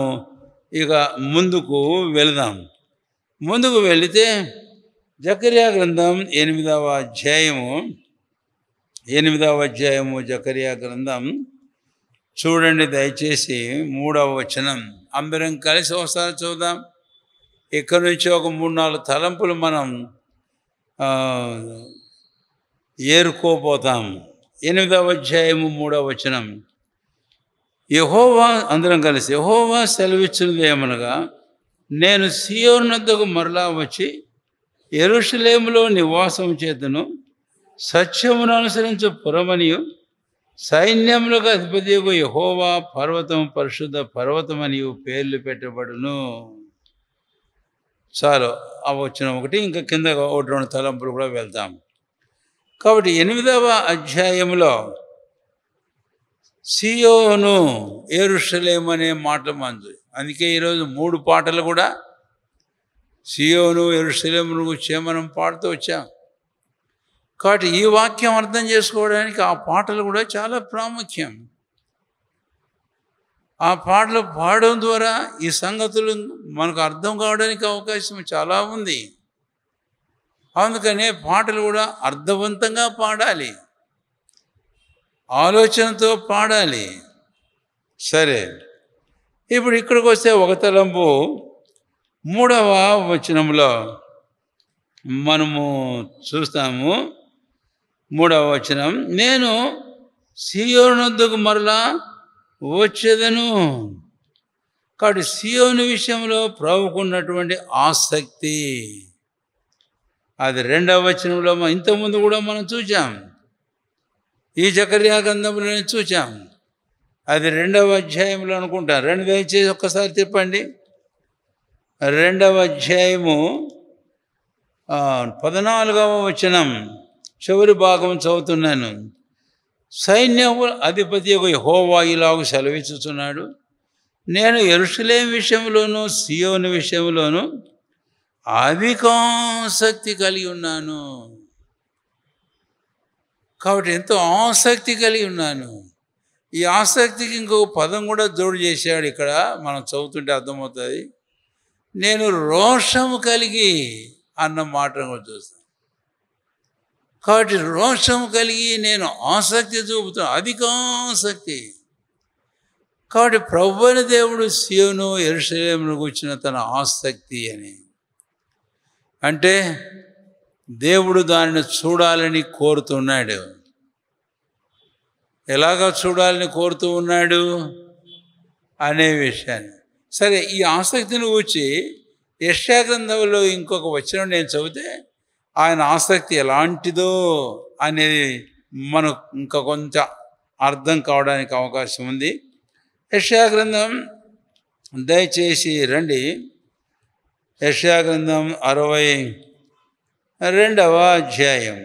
A: ఇక ముందుకు వెళదాం. ముందుకు వెళితే జకర్యా గ్రంథం 8వ అధ్యాయము జకర్యా గ్రంథం చూడండి దయచేసి 3వ వచనం. అందరం కలిసి ఒకసారి చూద్దాం. ఇక్కడ నుంచి ఒక 3-4 తలంపులు మనం ఏరుకోపోతాం. 8వ అధ్యాయము 3వ వచనం. యెహోవా, అందరం కలిసి, యెహోవా సెలవిచ్చినది ఏమనగా, నేను సీయోను వద్దకు మరలా వచ్చి యెరూషలేములో నివాసం చేతును, సత్యమును అనుసరించు పురమనియు సైన్యములకు అధిపతియగు యెహోవా పర్వతం పరిశుద్ధ పర్వతమనియు పేర్లు పెట్టబడును. చాలు, ఆ వచ్చిన ఒకటి, ఇంకా కింద 1-2 తలంపులు కూడా వెళ్తాం. కాబట్టి 8వ అధ్యాయంలో సీయోను, యెరూషలేము అనే మాటలు మంది. అందుకే ఈరోజు 3 పాటలు కూడా సీయోను యెరూషలేమును గురించి మనం పాడుతూ వచ్చాం. కాబట్టి ఈ వాక్యం అర్థం చేసుకోవడానికి ఆ పాటలు కూడా చాలా ప్రాముఖ్యం. ఆ పాటలు పాడడం ద్వారా ఈ సంగతులు మనకు అర్థం కావడానికి అవకాశం చాలా ఉంది. అందుకనే పాటలు కూడా అర్థవంతంగా పాడాలి, ఆలోచనతో పాడాలి. సరే, ఇప్పుడు ఇక్కడికి వస్తే ఒక తలంపు 3వ వచనంలో మనము చూస్తాము. 3వ వచనం, నేను సీయోను వద్దకు మరలా వచ్చేదను. కాబట్టి సీయోను విషయంలో ప్రభుకున్నటువంటి ఆసక్తి అది 2వ వచనంలో ఇంతకుముందు కూడా మనం చూచాం, ఈ జకర్యా గ్రంథంలో చూచాం. అది 2వ అధ్యాయంలో అనుకుంటా. దయచేసి ఒక్కసారి చెప్పండి. 2వ అధ్యాయము 14వ వచనం చివరి భాగం చదువుతున్నాను. సైన్యము అధిపతి యెహోవా ఇలాగ సెలవిస్తున్నాడు, నేను యెరూషలేము విషయంలోనూ సీయోను విషయంలోనూ అధికాసక్తి కలిగి ఉన్నాను. కాబట్టి ఎంతో ఆసక్తి కలిగి ఉన్నాను. ఈ ఆసక్తికి ఇంకొక పదం కూడా జోడు చేశాడు. ఇక్కడ మనం చదువుతుంటే అర్థమవుతుంది. నేను రోషము కలిగి అన్న మాట కూడా చూస్తాను. కాబట్టి రోషము కలిగి నేను ఆసక్తి చూపుతాను, అధికాసక్తి. కాబట్టి ప్రభువైన దేవుడు సీయోను యెరూషలేమును కూర్చున్న తన ఆసక్తి అని అంటే దేవుడు దానిని చూడాలని కోరుతున్నాడు. ఎలాగా చూడాలని కోరుతూ ఉన్నాడు అనే విషయాన్ని. సరే, ఈ ఆసక్తిని గురించి యెషయా గ్రంథంలో ఇంకొక వచనం నేను చదివితే ఆయన ఆసక్తి ఎలాంటిదో అనేది మనకు ఇంకా కొంచెం అర్థం కావడానికి అవకాశం ఉంది. యెషయా గ్రంథం దయచేసి రండి. యెషయా గ్రంథం 62వ అధ్యాయం.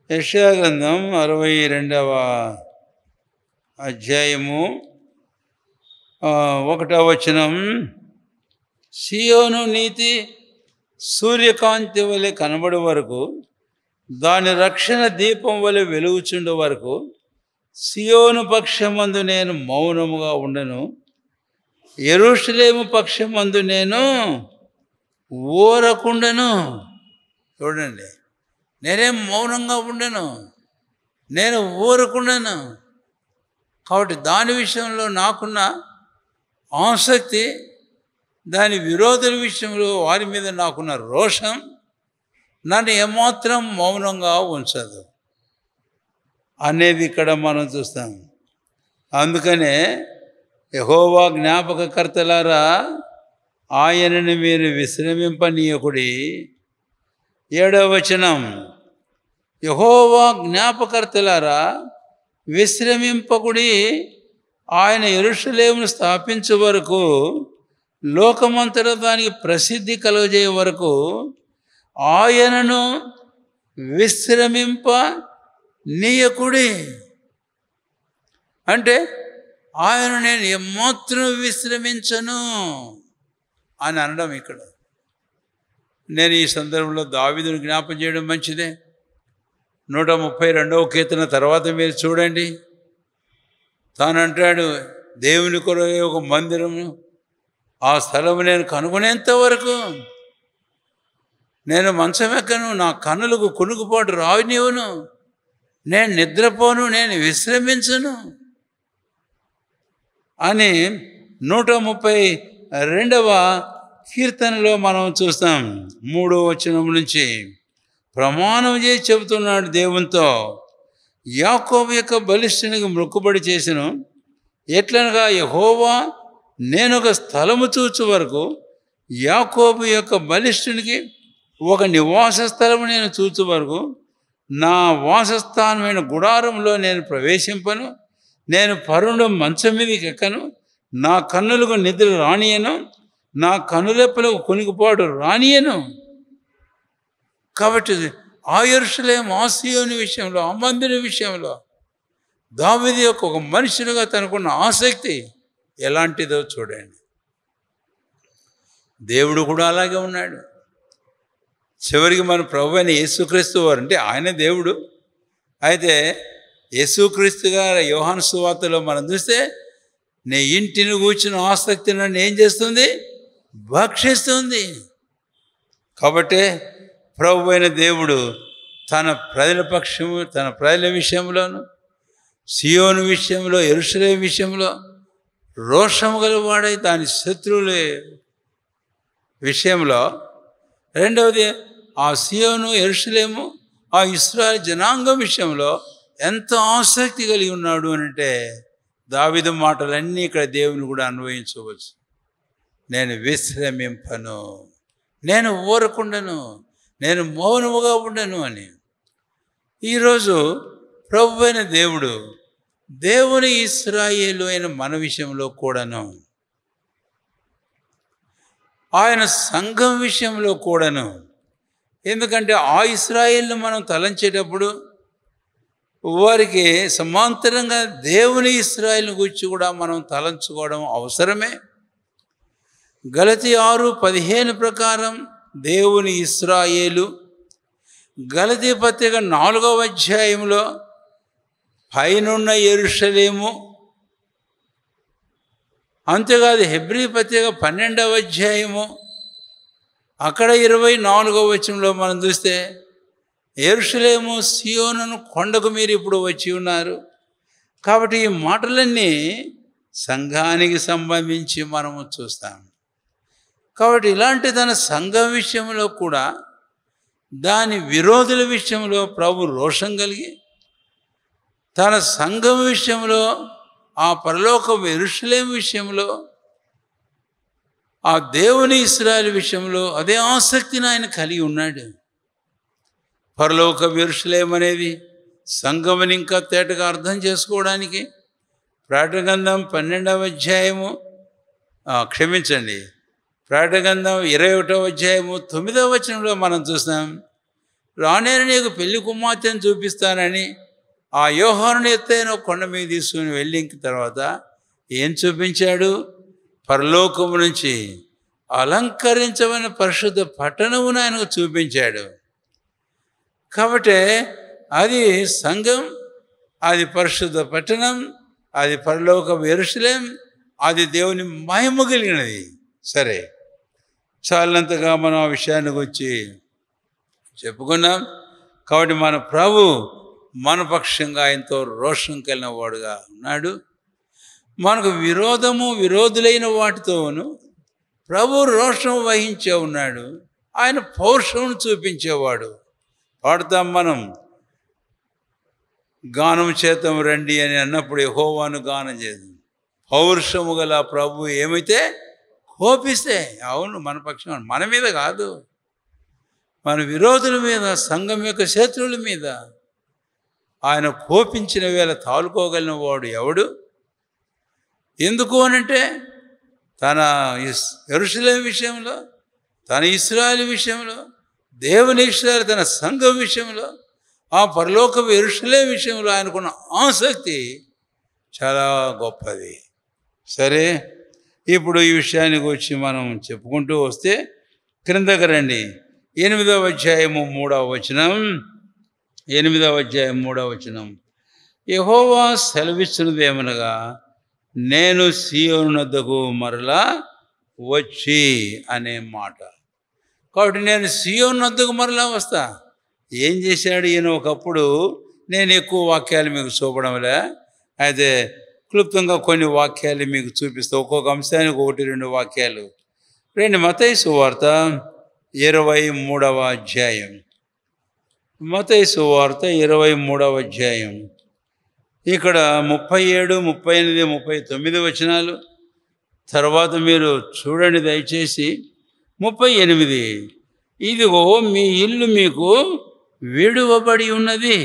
A: యెషయా గ్రంథం 62వ అధ్యాయము 1వ వచనం. సియోను నీతి సూర్యకాంతి వలె కనబడే వరకు, దాని రక్షణ దీపం వలె వెలుగుచుండే వరకు సియోను పక్షమందు నేను మౌనముగా ఉండను, యెరూషలేము పక్షమందు నేను ఊరకుండను. చూడండి, నేనేం మౌనంగా ఉండను, నేను ఊరకుండను. కాబట్టి దాని విషయంలో నాకున్న ఆసక్తి, దాని విరోధుల విషయంలో వారి మీద నాకున్న రోషం నన్ను ఏమాత్రం మౌనంగా ఉంచదు అనేది ఇక్కడ మనం చూస్తాం. అందుకనే యెహోవా జ్ఞాపకకర్తలారా, ఆయనను మీరు విశ్రమింపనీయకుడి. 7వ వచనం, యెహోవా జ్ఞాపకర్తలారా విశ్రమింపకుడి, ఆయన యెరూషలేమును స్థాపించే వరకు, లోకమంతటా దానికి ప్రసిద్ధి కలుగజేయ వరకు ఆయనను విశ్రమింప నీయకుడి. అంటే ఆయన నేను ఏమాత్రం విశ్రమించను అని అనడం ఇక్కడ. నేను ఈ సందర్భంలో దావీదును జ్ఞాపం చేయడం మంచిదే. 132వ కీర్తన తర్వాత మీరు చూడండి, తానంటాడు, దేవుని కొరకే ఒక మందిరము, ఆ స్థలము నేను కనుగొనేంత వరకు నేను మంచం ఎక్కను, నా కన్నులకు కునుకుపాటు రానివ్వను, నేను నిద్రపోను, నేను విశ్రమించను అని 132వ కీర్తనలో మనం చూస్తాం. 3వ వచనం నుంచి ప్రమాణం చేసి చెబుతున్నాడు దేవునితో, యాకోబు యొక్క బలిష్ఠునికి మొక్కుబడి చేసెను, ఎట్లనగా యెహోవా నేను ఒక స్థలము చూచు వరకు, యాకోబు యొక్క బలిష్ఠునికి ఒక నివాస స్థలము నేను చూచు వరకు నా వాసస్థానమైన గుడారంలో నేను ప్రవేశింపను, నేను పరుండు మంచం మీదకి ఎక్కను, నా కన్నులకు నిద్ర రానియను, నా కనురెప్పలకు కొనికిపాటు రానియను. కాబట్టి ఆ యెరూషలేము, ఆ సీయోను విషయంలో, ఆ మందిరం విషయంలో దావీదు యొక్క ఒక మనుషులుగా తనకున్న ఆసక్తి ఎలాంటిదో చూడండి. దేవుడు కూడా అలాగే ఉన్నాడు. చివరికి మన ప్రభు అయిన యేసుక్రీస్తు వారు, అంటే ఆయన దేవుడు, అయితే యేసుక్రీస్తు గారు యోహాను సువార్తలో మనం చూస్తే, నీ ఇంటిని కూర్చున్న ఆసక్తి నన్ను ఏం చేస్తుంది, భక్షిస్తుంది. కాబట్టి ప్రభు అయిన దేవుడు తన ప్రజల పక్షము, తన ప్రజల విషయంలోను, సియోను విషయంలో, యెరూషలేము విషయంలో రోషము గలవాడై దాని శత్రువుల విషయంలో, రెండవది ఆ సియోను, యెరూషలేము, ఆ ఇశ్రాయేలు జనాంగం విషయంలో ఎంత ఆసక్తి కలిగి ఉన్నాడు అంటే, దావీదు మాటలన్నీ ఇక్కడ దేవుని కూడా అన్వయించవచ్చు. నేను విశ్రమింపను, నేను ఊరకుండను, నేను మౌనముగా ఉండను అని. ఈరోజు ప్రభు అయిన దేవుడు, దేవుని ఇశ్రాయేలు అయిన మన విషయంలో కూడాను, ఆయన సంఘం విషయంలో కూడాను, ఎందుకంటే ఆ ఇశ్రాయేలును మనం తలంచేటప్పుడు వారికి సమాంతరంగా దేవుని ఇశ్రాయేలును గురించి కూడా మనం తలంచుకోవడం అవసరమే. గలతీ 6:15 ప్రకారం దేవుని ఇశ్రాయేలు, గలతీ పత్రిక 4వ అధ్యాయంలో పైనున్న యెరూషలేము, అంతేకాదు హెబ్రీ పత్రిక 12వ అధ్యాయము అక్కడ 24వ వచనంలో మనం చూస్తే, యెరూషలేము సియోనును కొండకు మీరు ఇప్పుడు వచ్చి ఉన్నారు. కాబట్టి ఈ మాటలన్నీ సంఘానికి సంబంధించి మనము చూస్తాం. కాబట్టి ఇలాంటి తన సంఘం విషయంలో కూడా దాని విరోధుల విషయంలో ప్రభు రోషం కలిగి, తన సంఘం విషయంలో, ఆ పరలోక యెరూషలేము విషయంలో, ఆ దేవుని ఇశ్రాయేలు విషయంలో అదే ఆసక్తిని ఆయన కలిగి ఉన్నాడు. పరలోక యెరూషలేము అనేది సంఘముని ఇంకా తేటగా అర్థం చేసుకోవడానికి ప్రకటన గ్రంథం 12వ అధ్యాయము, క్షమించండి, ప్రకటన గ్రంథం 21వ అధ్యాయము 9వ వచనంలో మనం చూస్తాం, రానేరు నీకు పెళ్లి కుమార్తెను చూపిస్తానని ఆ యోహానుని ఎత్తైన కొండ మీద తీసుకుని వెళ్ళిన తర్వాత ఏం చూపించాడు? పరలోకము నుంచి అలంకరించమని పరిశుద్ధ పట్టణమును ఆయనకు చూపించాడు. కాబట్టి అది సంఘం, అది పరిశుద్ధ పట్టణం, అది పరలోక యెరూషలేం, అది దేవుని మహిమ కలిగినది. సరే, చాలినంతగా మనం ఆ విషయాన్ని గురించి చెప్పుకున్నాం. కాబట్టి మన ప్రభు మన పక్షంగా ఎంతో రోషం కలిగిన వాడుగా ఉన్నాడు. మనకు విరోధులైన వాటితోను ప్రభు రోషం వహించే ఉన్నాడు. ఆయన పౌరుషం చూపించేవాడు. పాడుతాం మనం, గానం చేతం రండి అని అన్నప్పుడు యెహోవాను గానం చేద్దాం. పౌరుషము గల ప్రభు ఏమైతే కోపిస్తే, అవును, మన పక్షం, మన మీద కాదు, మన విరోధుల మీద, సంఘం యొక్క శత్రువుల మీద ఆయన కోపించిన వేళ తాలుకోగలిగిన వాడు ఎవడు? ఎందుకు అనంటే తన యెరూషలేం విషయంలో, తన ఇశ్రాయేలు విషయంలో, దేవుని ఇశ్రాయేలు తన సంఘం విషయంలో, ఆ పరలోక యెరూషలేం విషయంలో ఆయనకున్న ఆసక్తి చాలా గొప్పది. సరే, ఇప్పుడు ఈ విషయాన్ని గురించి మనం చెప్పుకుంటూ వస్తే క్రిందకి రండి. 8వ అధ్యాయము 3వ వచనం. 8వ అధ్యాయం 3వ వచనం. యెహోవా సెలవిస్తున్నదేమనగా, నేను సీయోను వద్దకు మరలా వచ్చి అనే మాట. కాబట్టి నేను సీయోను వద్దకు మరలా వస్తా. ఏం చేశాడు ఈయన? ఒకప్పుడు నేను ఎక్కువ వాక్యాలు మీకు చూపడంలే, అయితే క్లుప్తంగా కొన్ని వాక్యాలు మీకు చూపిస్తా. ఒక్కొక్క అంశానికి 1-2 వాక్యాలు. మత్తయి సువార్త 23వ అధ్యాయం. మత్తయి సువార్త 23వ అధ్యాయం. ఇక్కడ 37, 38, 39 వచనాలు. తర్వాత మీరు చూడండి దయచేసి 38. ఇదిగో మీ ఇల్లు మీకు విడువబడి ఉన్నది,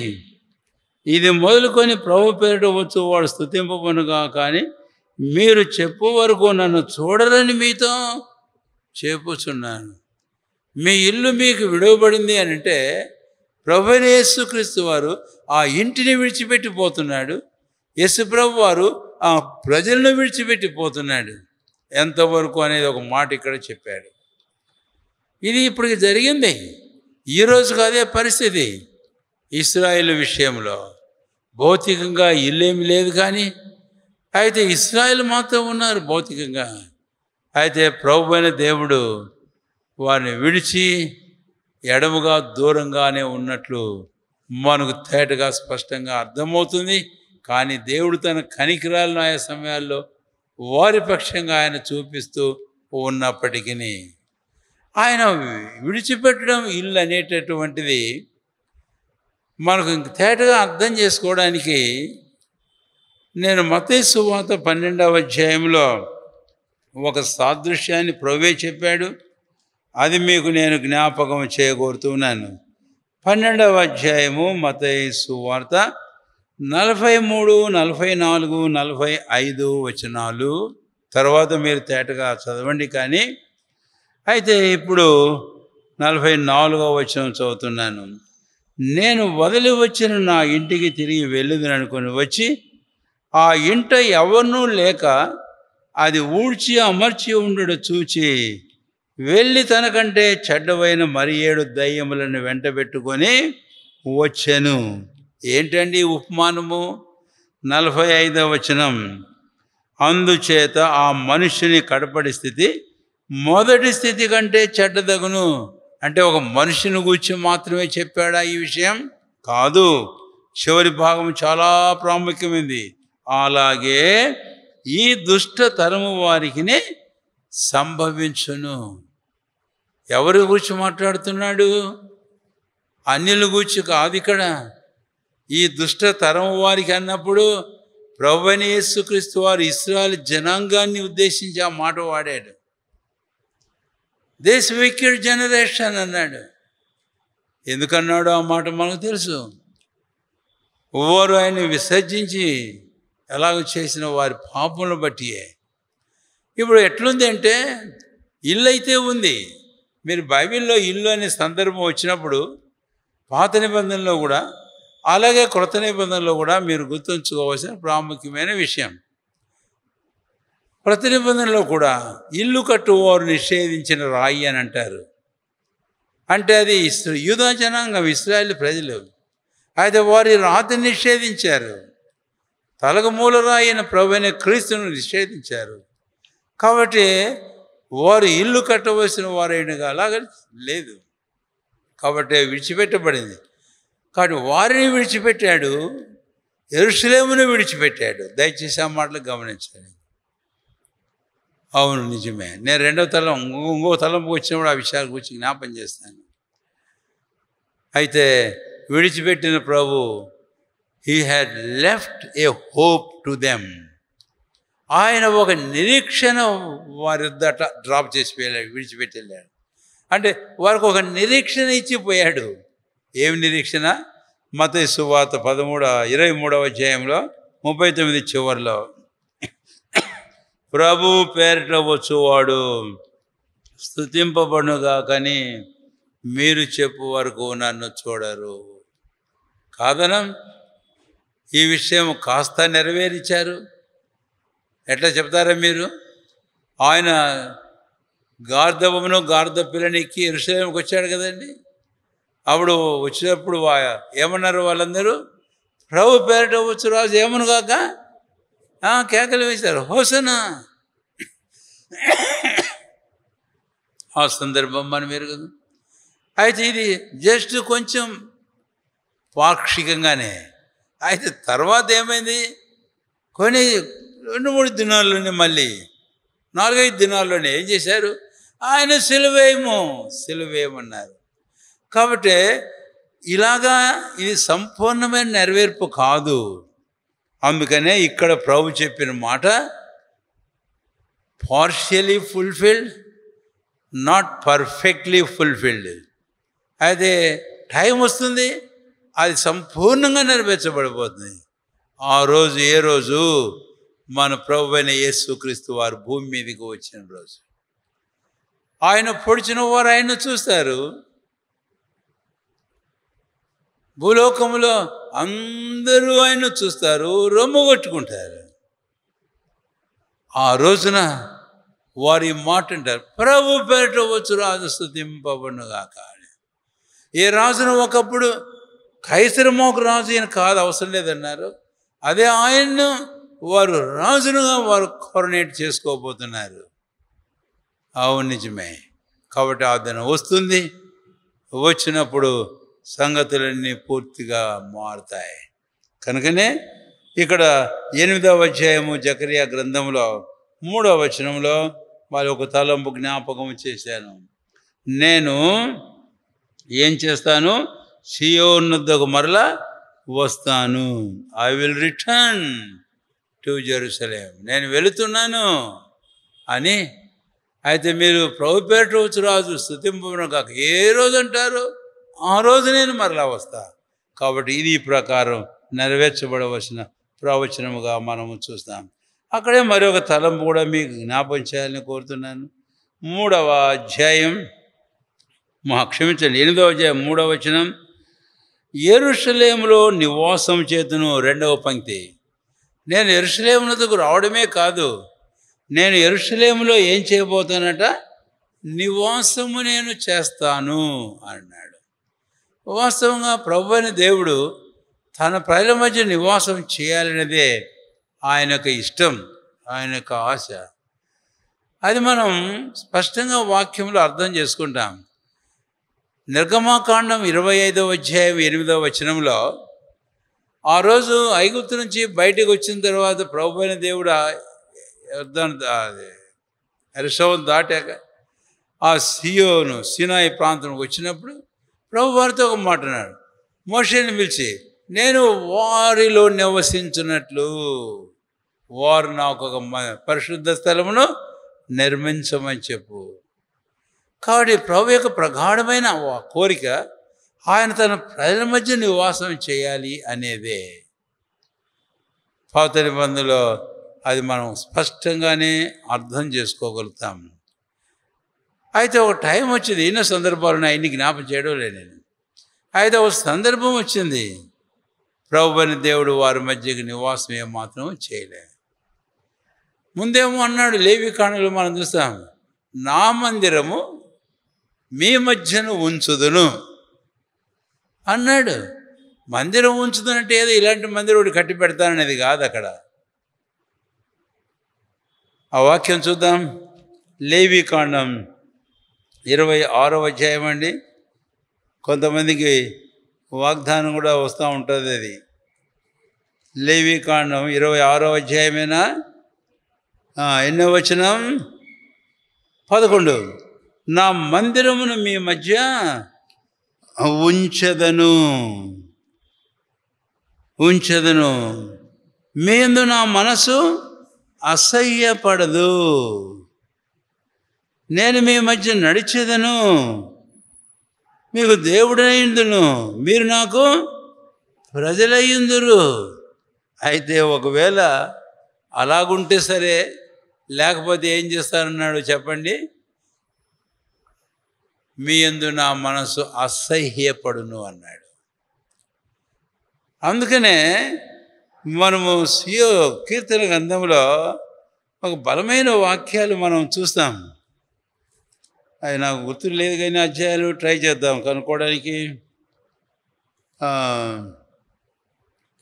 A: ఇది మొదలుకొని ప్రభు పేరిట వచ్చు వాడు స్తుతింపబడుగా, కానీ మీరు చెప్పు వరకు నన్ను చూడరని మీతో చెప్పుచున్నాను. మీ ఇల్లు మీకు విడువబడింది అని అంటే ప్రభువైన యేసుక్రీస్తు వారు ఆ ఇంటిని విడిచిపెట్టిపోతున్నాడు. యేసుప్రభు వారు ఆ ప్రజలను విడిచిపెట్టిపోతున్నాడు. ఎంతవరకు అనేది ఒక మాట ఇక్కడ చెప్పాడు. ఇది ఇప్పుడు జరిగింది. ఈరోజుకు అదే పరిస్థితి. ఇశ్రాయేలు విషయంలో భౌతికంగా ఇల్లేమి లేదు, కానీ అయితే ఇశ్రాయేలు మాత్రం ఉన్నారు భౌతికంగా. అయితే ప్రభువైన దేవుడు వారిని విడిచి ఎడముగా దూరంగానే ఉన్నట్లు మనకు తేటగా స్పష్టంగా అర్థమవుతుంది. కానీ దేవుడు తన కనికరాలను ఆయా సమయాల్లో వారి పక్షంగా ఆయన చూపిస్తూ ఉన్నప్పటికీ ఆయన విడిచిపెట్టడం ఇల్లు అనేటటువంటిది మనకు ఇంక తేటగా అర్థం చేసుకోవడానికి నేను మత్తయి సువార్త 12వ అధ్యాయంలో ఒక సాదృశ్యాన్ని ప్రభువే చెప్పాడు. అది మీకు నేను జ్ఞాపకం చేయగోరుతున్నాను. 12వ అధ్యాయము మత్తయి సువార్త 43, 44, 45 వచనాలు. తర్వాత మీరు తేటగా చదవండి. కానీ అయితే ఇప్పుడు 44వ వచనం చదువుతున్నాను. నేను వదిలి వచ్చిన నా ఇంటికి తిరిగి వెళ్ళుదుననుకొని వచ్చి ఆ ఇంట ఎవరినూ లేక అది ఊడ్చి అమర్చి ఉండడు చూచి వెళ్ళి తనకంటే చెడ్డవైన మరి 7 దయ్యములను వెంటబెట్టుకొని వచ్చాను. ఏంటండి ఉపమానము? 45వ వచనం. అందుచేత ఆ మనుష్యుని కడపడి స్థితి మొదటి స్థితి కంటే చెడ్డదగును. అంటే ఒక మనిషిని గూర్చి మాత్రమే చెప్పాడా ఈ విషయం? కాదు, చివరి భాగం చాలా ప్రాముఖ్యమైంది. అలాగే ఈ దుష్ట తరము వారికి సంభవించును. ఎవరి గురించి మాట్లాడుతున్నాడు? అన్యుల గురించి కాదు ఇక్కడ. ఈ దుష్ట తరం వారికి అన్నప్పుడు ప్రభువైన యేసుక్రీస్తు వారు ఇశ్రాయేలు జనాంగాన్ని ఉద్దేశించి ఆ మాట వాడాడు. దిస్ వికెడ్ జనరేషన్ అన్నాడు. ఎందుకన్నాడు ఆ మాట మనకు తెలుసు. వారు ఆయన విసర్జించి ఎలాగ చేసిన వారి పాపములను బట్టియే. ఇప్పుడు ఎట్లుంది అంటే, ఇల్లు అయితే ఉంది. మీరు బైబిల్లో ఇల్లు అనే సందర్భం వచ్చినప్పుడు పాత నిబంధనలో కూడా అలాగే క్రొత్త నిబంధనలో కూడా మీరు గుర్తుంచుకోవాల్సిన ప్రాముఖ్యమైన విషయం. ప్రతి నిబంధనలో కూడా ఇల్లు కట్టువారు నిషేధించిన రాయి అని అంటారు. అంటే అది యూదా జనాంగం, ఇశ్రాయేలు ప్రజలు. అయితే వారి రాతిని నిషేధించారు. తలకు మూలరాయి అయిన ప్రభువైన క్రీస్తును నిషేధించారు. కాబట్టి వారు ఇల్లు కట్టవలసిన వారైనగా అలాగే లేదు. కాబట్టి విడిచిపెట్టబడింది. కాబట్టి వారిని విడిచిపెట్టాడు, యెరూషలేమును విడిచిపెట్టాడు. దయచేసి ఆ మాటలు గమనించండి. అవును, నిజమే. నేను ఇంకో తలంపు వచ్చినప్పుడు ఆ విషయాల గురించి జ్ఞాపం చేస్తాను. అయితే విడిచిపెట్టిన ప్రభు, he had left a hope to them. ఆయన ఒక నిరీక్షణ వారి దట డ్రాప్ చేసి వెళ్ళాడు, విడిచిపెట్టి వెళ్ళాడు. అంటే వారికి ఒక నిరీక్షణ ఇచ్చిపోయాడు. ఏమి నిరీక్షణ? మత్తయి సువార్త 23వ అధ్యాయంలో 39 చివరిలో, ప్రభు పేరిట వచ్చువాడు స్తుతింపబడునుగా కానీ మీరు చెప్పు వరకు నన్ను చూడరు. కాదనం ఈ విషయం కాస్త నెరవేర్చారు. ఎట్లా చెప్తారా మీరు? ఆయన గార్ధవమును గార్ధ పిల్లనికి యెరూషలేముకి వచ్చాడు కదండి. అప్పుడు వచ్చినప్పుడు ఏమన్నారు వాళ్ళందరూ? ప్రభు పేరిట వచ్చు రాజు ఏమను కాక కేకలు వేశారు, హోసనా. ఆ సందర్భం మనం ఎరగదు. అయితే ఇది జస్ట్ కొంచెం పాక్షికంగానే. అయితే తర్వాత ఏమైంది? కొన్ని 2-3 దినాల్లోనే, మళ్ళీ 4-5 దినాల్లోనే ఏం చేశారు? ఆయన సిలువేయమన్నారు. కాబట్టి ఇలాగా ఇది సంపూర్ణమైన నెరవేర్పు కాదు. అందుకనే ఇక్కడ ప్రభు చెప్పిన మాట partially fulfilled, not perfectly fulfilled. అయితే టైం వస్తుంది, అది సంపూర్ణంగా నెరవేర్చబడిపోతుంది. ఆ రోజు ఏ రోజు? మన ప్రభువైన యేసుక్రీస్తు వారు భూమి మీదకి వచ్చిన రోజు. ఆయన పొడిచిన వారు ఆయన చూస్తారు. భూలోకంలో అందరూ ఆయన చూస్తారు, రొమ్ము కొట్టుకుంటారు. ఆ రోజున వారి మాట అంటారు, ప్రభు పేరిట వచ్చు రాజు స్తుతింపబడునుగాక. ఏ రాజును ఒకప్పుడు కైసరమోకు రాజు ఈయన కాదు, అవసరం లేదన్నారు. అదే ఆయన్ను వారు రాజునుగా వారు కొరనేట్ చేసుకోబోతున్నారు. అవును, నిజమే. కాబట్టి ఆ దినం వస్తుంది. వచ్చినప్పుడు సంగతులన్నీ పూర్తిగా మారుతాయి. కనుకనే ఇక్కడ 8వ అధ్యాయము జకరియా గ్రంథంలో 3వ వచనంలో వారి ఒక తలంపు జ్ఞాపకం చేశాను. నేను ఏం చేస్తాను? సియోనుద్దకు మరలా వస్తాను. I will return to Jerusalem. నేను వెళుతున్నాను అని. అయితే మీరు ప్రభు పేరిట వచ్చు రాజు స్తుతింపబడును కాక ఏ రోజు అంటారు? ఆ రోజు నేను మరలా వస్తా. కాబట్టి ఇది ఈ ప్రకారం నెరవేర్చబడవలసిన ప్రవచనముగా మనము చూస్తాం. అక్కడే మరొక తలంపు కూడా మీకు జ్ఞాపం చేయాలని కోరుతున్నాను. 3వ అధ్యాయం, క్షమించండి, 8వ అధ్యాయం 3వ వచనం, యెరూషలేములో నివాసం చేతును. 2వ పంక్తి, నేను యెరూషలేమునకు రావడమే కాదు, నేను యెరూషలేములో ఏం చేయబోతానట? నివాసము నేను చేస్తాను అన్నాడు. వాస్తవంగా ప్రభువైన దేవుడు తన ప్రజల మధ్య నివాసం చేయాలనేదే ఆయన యొక్క ఇష్టం, ఆయన యొక్క ఆశ. అది మనం స్పష్టంగా వాక్యంలో అర్థం చేసుకుంటాం. నిర్గమాకాండం 25వ అధ్యాయం 8వ వచనంలో, ఆ రోజు ఐగుప్తు నుంచి బయటకు వచ్చిన తర్వాత ప్రభువైన దేవుడు ఎరుషలేము దాటాక ఆ సీనాయి ప్రాంతం వచ్చినప్పుడు ప్రభు వారితో ఒక మాట అన్నాడు. మోషేని పిలిచి, నేను వారిలో నివసించున్నట్లు వారు నాకు ఒక పరిశుద్ధ స్థలమును నిర్మించమని చెప్పు. కాబట్టి ప్రభు యొక్క ప్రగాఢమైన కోరిక ఆయన తన ప్రజల మధ్య నివాసం చేయాలి అనేదే. పాత నిబంధనలో అది మనం స్పష్టంగానే అర్థం చేసుకోగలుగుతాం. అయితే ఒక టైం వచ్చింది, ఎన్నో సందర్భాలను ఆయన్ని జ్ఞాపం చేయడం లేదు నేను. అయితే ఒక సందర్భం వచ్చింది, ప్రభువైన దేవుడు వారి మధ్యకి నివాసం ఏమాత్రం చేయలేదు. ముందేమో అన్నాడు, లేవి కాండంలో మనం చూస్తాం, నా మందిరము మీ మధ్యను ఉంచుదును అన్నాడు. మందిరం ఉంచుదనంటే ఏదో ఇలాంటి మందిరం ఒకటి కట్టి పెడతాననేది కాదు అక్కడ. ఆ వాక్యం చూద్దాం. లేవి కాండం 26వ అధ్యాయం అండి. కొంతమందికి వాగ్దానం కూడా వస్తూ ఉంటుంది అది. లేవి కాండం 26వ అధ్యాయమేనా? ఎన్నో వచనం? 11. నా మందిరమును మీ మధ్య ఉంచెదను మీ యందు నా మనసు అసహ్యపడదు. నేను మీ మధ్య నడిచేదను, మీకు దేవుడైందును, మీరు నాకు ప్రజలయ్యుందురు. అయితే ఒకవేళ అలాగుంటే సరే, లేకపోతే ఏం చేస్తారన్నాడు చెప్పండి? మీ యందు నా మనసు అసహ్యపడును అన్నాడు. అందుకనే మనము కీర్తన గ్రంథంలో ఒక బలమైన వాక్యాలు మనం చూస్తాం. అది నాకు గుర్తు లేదు కానీ అధ్యాయాలు ట్రై చేద్దాం కనుక్కోవడానికి.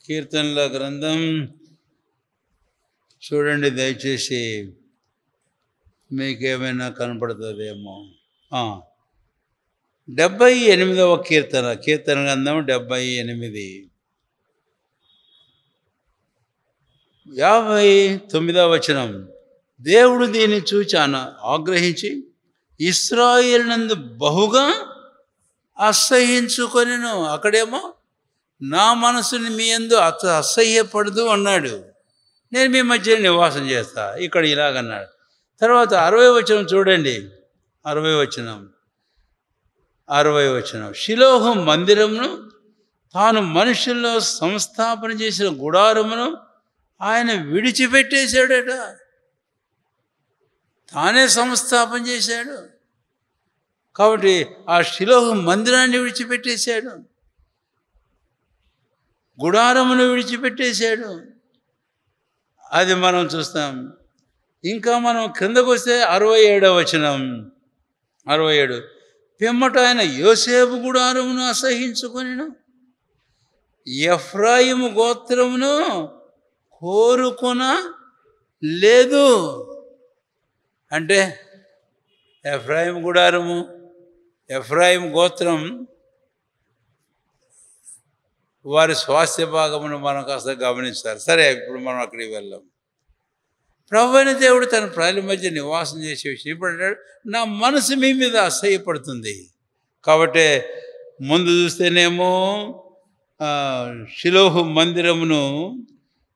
A: కీర్తనల గ్రంథం చూడండి దయచేసి, మీకేమైనా కనపడుతుందేమో. 78వ కీర్తన గ్రంథం 78. 59వ వచనం. దేవుడు దీన్ని చూచి ఆగ్రహించి ఇశ్రాయేలునందు బహుగా అసహ్యించుకొనెను. అక్కడేమో నా మనసుని మీ యందు అసహ్యపడదు అన్నాడు, నేను మీ మధ్య నివాసం చేస్తా. ఇక్కడ ఇలాగన్నాడు. తర్వాత 60వ వచనం చూడండి. 60వ వచనం. షిలోహు మందిరమును, తాను మనుషుల్లో సంస్థాపన చేసిన గుడారమును ఆయన విడిచిపెట్టేశాడట. తానే సంస్థాపన చేశాడు కాబట్టి ఆ షిలోహు మందిరాన్ని విడిచిపెట్టేశాడు, గుడారమును విడిచిపెట్టేశాడు. అది మనం చూస్తాం. ఇంకా మనం క్రిందకు వస్తే 67వ వచనం. 67. పిమ్మట ఆయన యోసేపు గుడారమును అసహించుకొనెను, ఎఫ్రాయిము గోత్రమును కోరుకొన లేదు. అంటే ఎఫ్రాయిము గుడారము, ఎఫ్రాయిము గోత్రం వారి స్వాస్థ్య భాగమును మనం కాస్త గమనిస్తారు. సరే, ఇప్పుడు మనం అక్కడికి వెళ్ళాం. ప్రభువైన దేవుడు తన ప్రజల మధ్య నివాసం చేసే విషయం ఇప్పుడు అంటాడు, నా మనసు మీ మీద అసహ్యపడుతుంది. కాబట్టి ముందు చూస్తేనేమో షిలోహు మందిరమును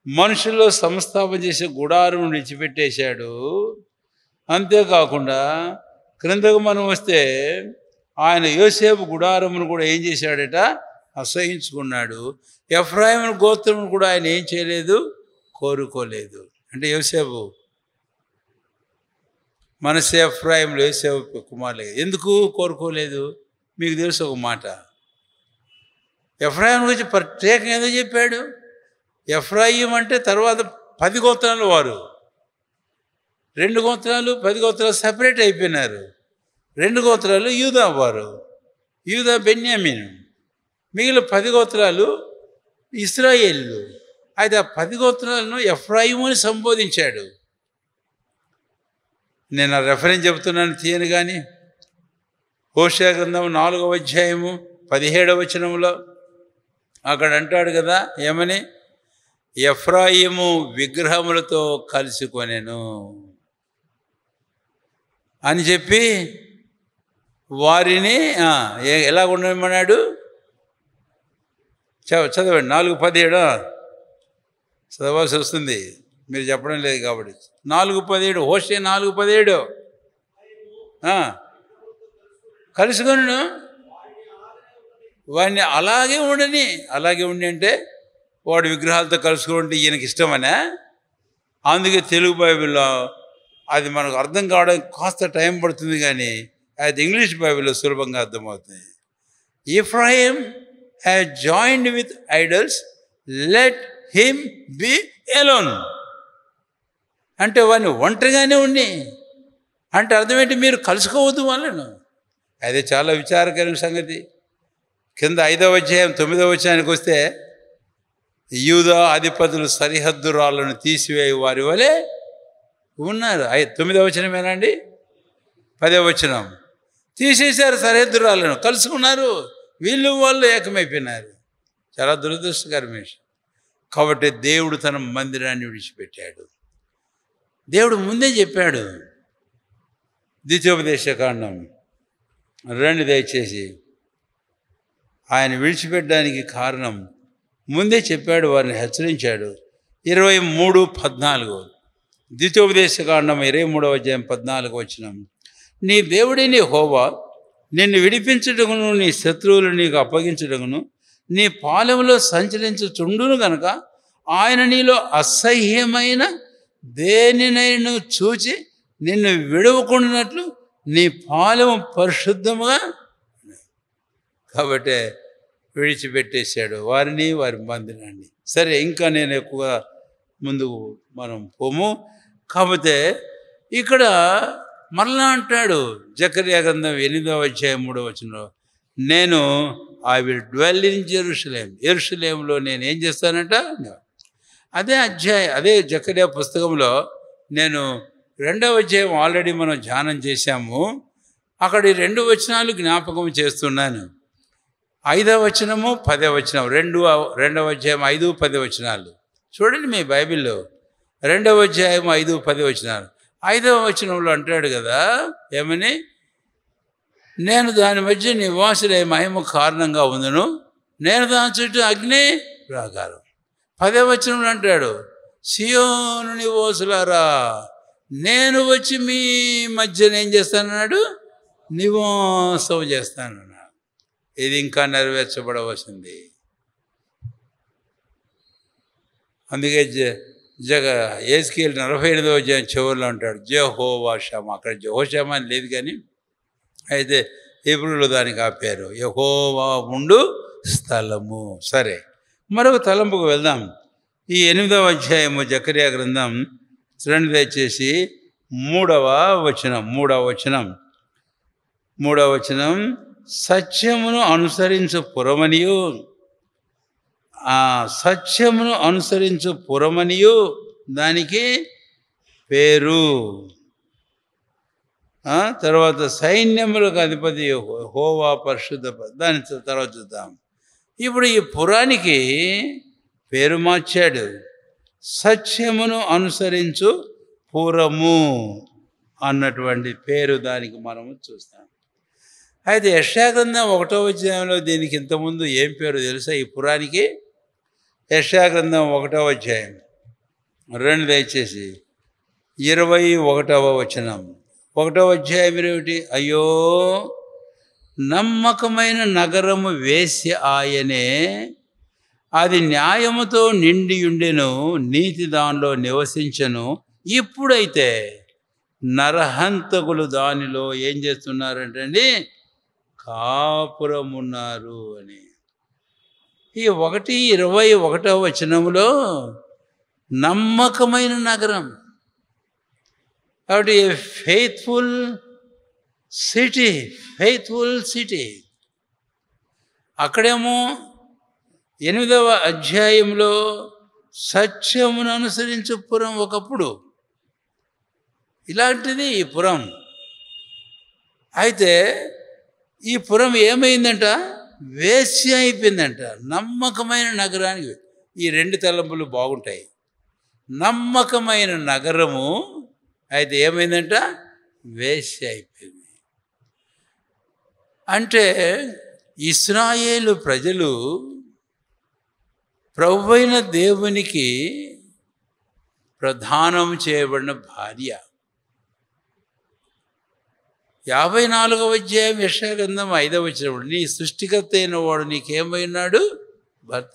A: మనుషుల్లో సంస్థాపన చేసే గుడారం విడిచిపెట్టేశాడు. అంతేకాకుండా క్రిందకు మనం వస్తే ఆయన యోసేపు గుడారమును కూడా ఏం చేశాడట? అసహించుకున్నాడు. ఎఫ్రాయిము గోత్రమును కూడా ఆయన ఏం చేయలేదు? కోరుకోలేదు. అంటే యోసేపు మనసే ఎఫ్రాయిములు యోసేపు కుమారులే. ఎందుకు కోరుకోలేదు? మీకు తెలుసు ఒక మాట. ఎఫ్రాయిము గురించి ప్రత్యేకంగా ఏదో చెప్పాడు. ఎఫ్రాయిం అంటే తర్వాత 10 గోత్రాలు వారు, 2 గోత్రాలు 10 గోత్రాలు సపరేట్ అయిపోయినారు. 2 గోత్రాలు యూదా వారు, యూదా బెన్యామీను, మిగిలిన 10 గోత్రాలు ఇశ్రాయేలు. అయితే ఆ 10 గోత్రాలను ఎఫ్రాయిము అని సంబోధించాడు. నేను ఆ రెఫరెన్స్ చెబుతున్నాను, తీయను కానీ హోషేయ గ్రంథం 4వ అధ్యాయము 17వ వచనంలో అక్కడ అంటాడు కదా, ఏమని? ఎఫ్రాయిము విగ్రహములతో కలుసుకొనెను అని చెప్పి వారిని ఎలా ఉండమన్నాడు? చదవండి. 4:17 చదవాల్సి వస్తుంది, మీరు చెప్పడం లేదు కాబట్టి. 4:17 హోషేయ 4:17 కలుసుకొనెను, వాడిని అలాగే ఉండని. అలాగే ఉండి అంటే వాడు విగ్రహాలతో కలుసుకుంటే ఈయనకి ఇష్టమనే. అందుకే తెలుగు బైబిల్లో అది మనకు అర్థం కావడానికి కాస్త టైం పడుతుంది, కానీ అది ఇంగ్లీష్ బైబిల్లో సులభంగా అర్థమవుతుంది. Ephraim has joined with idols, let him B alone. అంటే వాడిని ఒంటరిగానే ఉండి అంటే అర్థమేంటి, మీరు కలుసుకోవద్దు వాళ్ళను. అదే చాలా విచారకరమైన సంగతి. కింద 5వ అధ్యాయం 9వ వచనానికి వస్తే, యూదా అధిపతులు సరిహద్దు రాళ్ళను తీసివేయ వారి వలె ఉన్నారు. 9వ వచనమేనండి, 10వ వచనం. తీసేశారు సరిహద్దు రాళ్ళను, కలుసుకున్నారు, వీళ్ళు వాళ్ళు ఏకమైపోయినారు. చాలా దురదృష్టకరమైన విషయం. కాబట్టి దేవుడు తన మందిరాన్ని విడిచిపెట్టాడు. దేవుడు ముందే చెప్పాడు. ద్వితీయోపదేశకాండం రండి దయచేసి. ఆయన విడిచిపెట్టడానికి కారణం ముందే చెప్పాడు, వారిని హెచ్చరించాడు. 23:14 ద్వితీయోపదేశకాండం 23వ అధ్యాయం 14 వచనం. నీ దేవుడైన యెహోవా నిన్ను విడిపించుటకును నీ శత్రువులు నీకు అప్పగించుటకును నీ పాలెంలో సంచరించుచుండును గనుక ఆయన నీలో అసహ్యమైన దేనినైనా చూచి నిన్ను విడవకుండానట్లు నీ పాలెము పరిశుద్ధముగా. కాబట్టి విడిచిపెట్టేశాడు వారిని, వారి మందిరాన్ని. సరే, ఇంకా నేను ఎక్కువగా ముందుకు మనం పోము. కాకపోతే ఇక్కడ మరలా అంటాడు జకర్యా గ్రంథం 8వ అధ్యాయం 3వ వచనంలో, నేను I will dwell in Jerusalem. యెరూషలేములో నేను ఏం చేస్తానంట. అదే జకర్యా పుస్తకంలో నేను 2వ అధ్యాయం ఆల్రెడీ మనం ధ్యానం చేశాము. అక్కడ ఈ 2 వచనాలు జ్ఞాపకం చేస్తున్నాను. 5వ వచనము 10వ వచనం, 2వ అధ్యాయం 5, 10 వచనాలు చూడండి మీ బైబిల్లో. 2వ అధ్యాయం 5, 10 వచనాలు. 5వ వచనంలో అంటాడు కదా, ఏమని, నేను దాని మధ్య నివాసులే మహిమ కారణంగా ఉందును, నేను దాని చుట్టూ అగ్ని ప్రాకారం. 10వ వచనంలో అంటాడు, సియోను నివాసులారా నేను వచ్చి మీ మధ్యన ఏం చేస్తానన్నాడు, నివాసం చేస్తానన్నాడు. ఇది ఇంకా నెరవేర్చబడవలసింది. అందుకే యెహెజ్కేలు 48వ అధ్యాయం చివరిలో అంటాడు యెహోవా షమా. అక్కడ యెహోషమా అని లేదు, కానీ అయితే హీబ్రూలో దానికి ఆపారు యెహోవా ఉండు స్థలము. సరే, మరొక తలంపుకు వెళ్దాం. ఈ 8వ అధ్యాయము జకర్యా గ్రంథం చూడండి దయచేసి. 3వ వచనం. సత్యమును అనుసరించు పురమనియు, సత్యమును అనుసరించు పురమనియు దానికి పేరు. తర్వాత సైన్యములకు అధిపతి యెహోవా పరిశుద్ధ. దాని తర్వాత చూద్దాం. ఇప్పుడు ఈ పురానికి పేరు మార్చాడు. సత్యమును అనుసరించు పురము అన్నటువంటి పేరు దానికి మనము చూస్తాం. అయితే యెషయా గ్రంథం 1వ అధ్యాయంలో దీనికి ఇంతకుముందు ఏం పేరు తెలుసా ఈ పురానికి? యెషయా గ్రంథం 1వ అధ్యాయం రెండు దయచేసి 21వ వచనం. 1వ అధ్యాయం ఏమిటి? అయ్యో నమ్మకమైన నగరము వేశ్య ఆయనే, అది న్యాయముతో నిండియుండెను, నీతి దానిలో నివసించను. ఇప్పుడైతే నరహంతకులు దానిలో ఏం చేస్తున్నారంటండి, కాపురమున్నారు అని. ఈ 1:21వ వచనంలో నమ్మకమైన నగరం కాబట్టి ఫెయిత్ఫుల్ సిటీ. అక్కడేమో 8వ అధ్యాయంలో సత్యమును అనుసరించు పురం ఒకప్పుడు. ఇలాంటిది ఈ పురం. అయితే ఈ పురం ఏమైందంట, వేశ్య అయిపోయిందంట. నమ్మకమైన నగరానికి ఈ 2 తలంపులు బాగుంటాయి. నమ్మకమైన నగరము అయితే ఏమైందంట, వేశ్య అయిపోయింది. అంటే ఇశ్రాయేలు ప్రజలు ప్రభువైన దేవునికి ప్రదానం చేయబడిన భార్య. 54వ అధ్యాయం యెషయా గ్రంథం 5వ వచనం, నీ సృష్టికర్త అయిన వాడు నీకేమైనాడు, భర్త.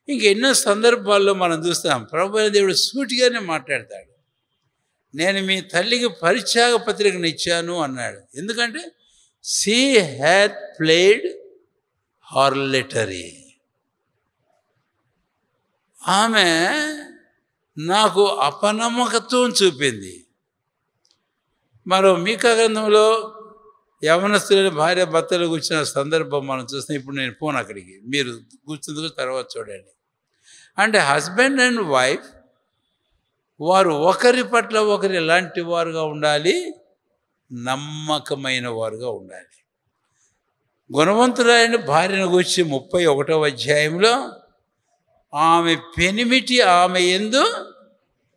A: ఇంకెన్నో సందర్భాల్లో మనం చూస్తాం ప్రభువైన దేవుడు సూటిగానే మాట్లాడతాడు. నేను మీ తల్లికి పరిత్యాగ పత్రికను ఇచ్చాను అన్నాడు. ఎందుకంటే షీ హ్యాడ్ ప్లేడ్ హార్లెటరీ. ఆమె నాకు అపనమ్మకత్వం చూపింది. మరో మీకా గ్రంథంలో యవనస్తులైన భార్య భర్తలు కూర్చున్న సందర్భం మనం చూస్తాం. ఇప్పుడు నేను పోను అక్కడికి, మీరు కూర్చుందుకు తర్వాత చూడండి. అంటే హస్బెండ్ అండ్ వైఫ్ వారు ఒకరి పట్ల ఒకరు ఎలాంటి వారుగా ఉండాలి? నమ్మకమైన వారుగా ఉండాలి. గుణవంతులైన భార్యను గురించి 31వ అధ్యాయంలో ఆమె పెనిమిటి ఆమె యందు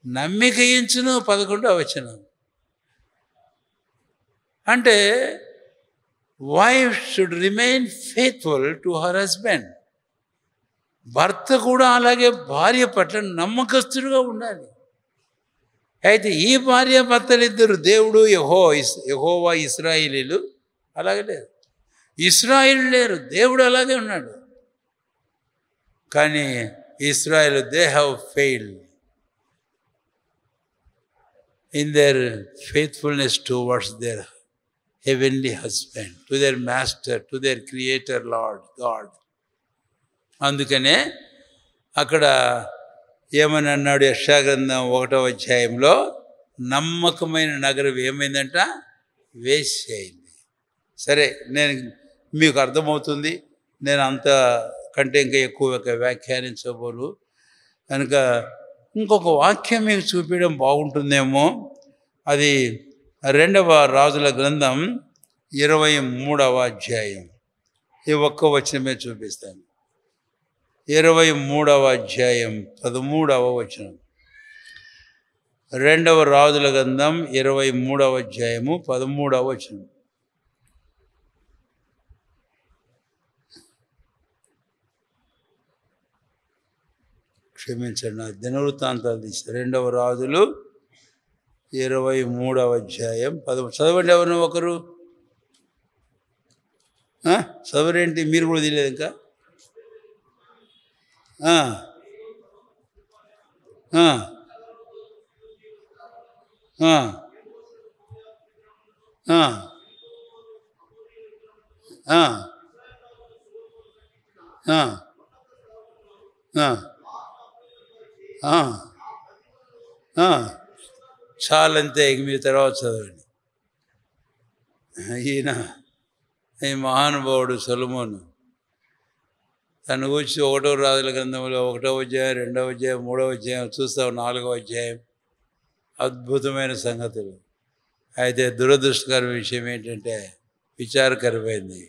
A: నమ్మిక ఉంచును 11వ వచనం. అంటే wife should remain faithful to her husband. భర్త కూడా అలాగే భార్య పట్ల నమ్మకస్తుడుగా ఉండాలి. అయితే ఈ భార్య భర్తలిద్దరు దేవుడు యెహోవా ఇశ్రాయేలీలు అలాగే లేరు. ఇశ్రాయేలు లేరు, దేవుడు అలాగే ఉన్నాడు. కానీ ఇశ్రాయేలు they have failed in there faithfulness towards there heavenly husband, to their master, to their creator Lord God. అందుకనే అక్కడ ఏమని అన్నాడు? యెషయా గ్రంథం 1వ అధ్యాయంలో నమ్మకమైన నగరం ఏమైందంట? వేశ్య అయింది. సరే, నేను మీకు అర్థమవుతుంది, నేను అంత కంటే ఇంకా ఎక్కువ వ్యాఖ్యానించబోను కనుక ఇంకొక వాక్యం మీకు చూపించడం బాగుంటుందేమో. అది 2వ రాజుల గ్రంథం 23వ అధ్యాయం. ఈ ఒక్క వచనమే చూపిస్తాను. 23వ అధ్యాయం 13వ వచనం. 2వ రాజుల గ్రంథం 23వ అధ్యాయము 13వ వచనం. క్షమించండి, నా దినవృత్తాంతాలు తీసి 2వ రాజులు 23వ అధ్యాయం 13. చదవండి ఎవరు ఒకరు. చదవరేంటి? మీరు కూడా తెలియదు ఇంకా. చాలంతే, మీ తర్వాత చదవండి. ఈ మహానుభావుడు సొలొమోను తను గురించి 1వ రాజుల గ్రంథంలో 1వ అధ్యాయం 2వ అధ్యాయం 3వ అధ్యాయం చూస్తాం, 4వ అధ్యాయం అద్భుతమైన సంగతులు. అయితే దురదృష్టకర విషయం ఏంటంటే, విచారకరమైంది,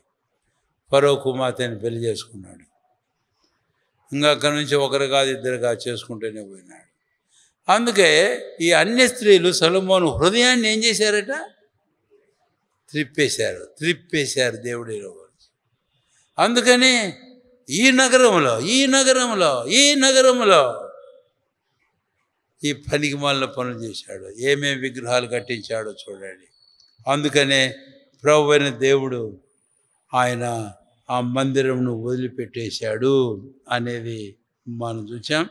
A: ఫరో కుమార్తెని పెళ్లి చేసుకున్నాడు. ఇంకా అక్కడి నుంచి ఒకరు కాదు ఇద్దరు కాదు చేసుకుంటూనే పోయినాడు. అందుకే ఈ అన్య స్త్రీలు సొలొమోను హృదయాన్ని ఏం చేశారట? త్రిప్పేశారు దేవుడిలో. అందుకని ఈ నగరంలో ఈ పనికి మాలిన పనులు చేశాడు, ఏమేమి విగ్రహాలు కట్టించాడో చూడండి. అందుకనే ప్రభువైన దేవుడు ఆయన ఆ మందిరంను వదిలిపెట్టేశాడు అనేది మనం చూసాం.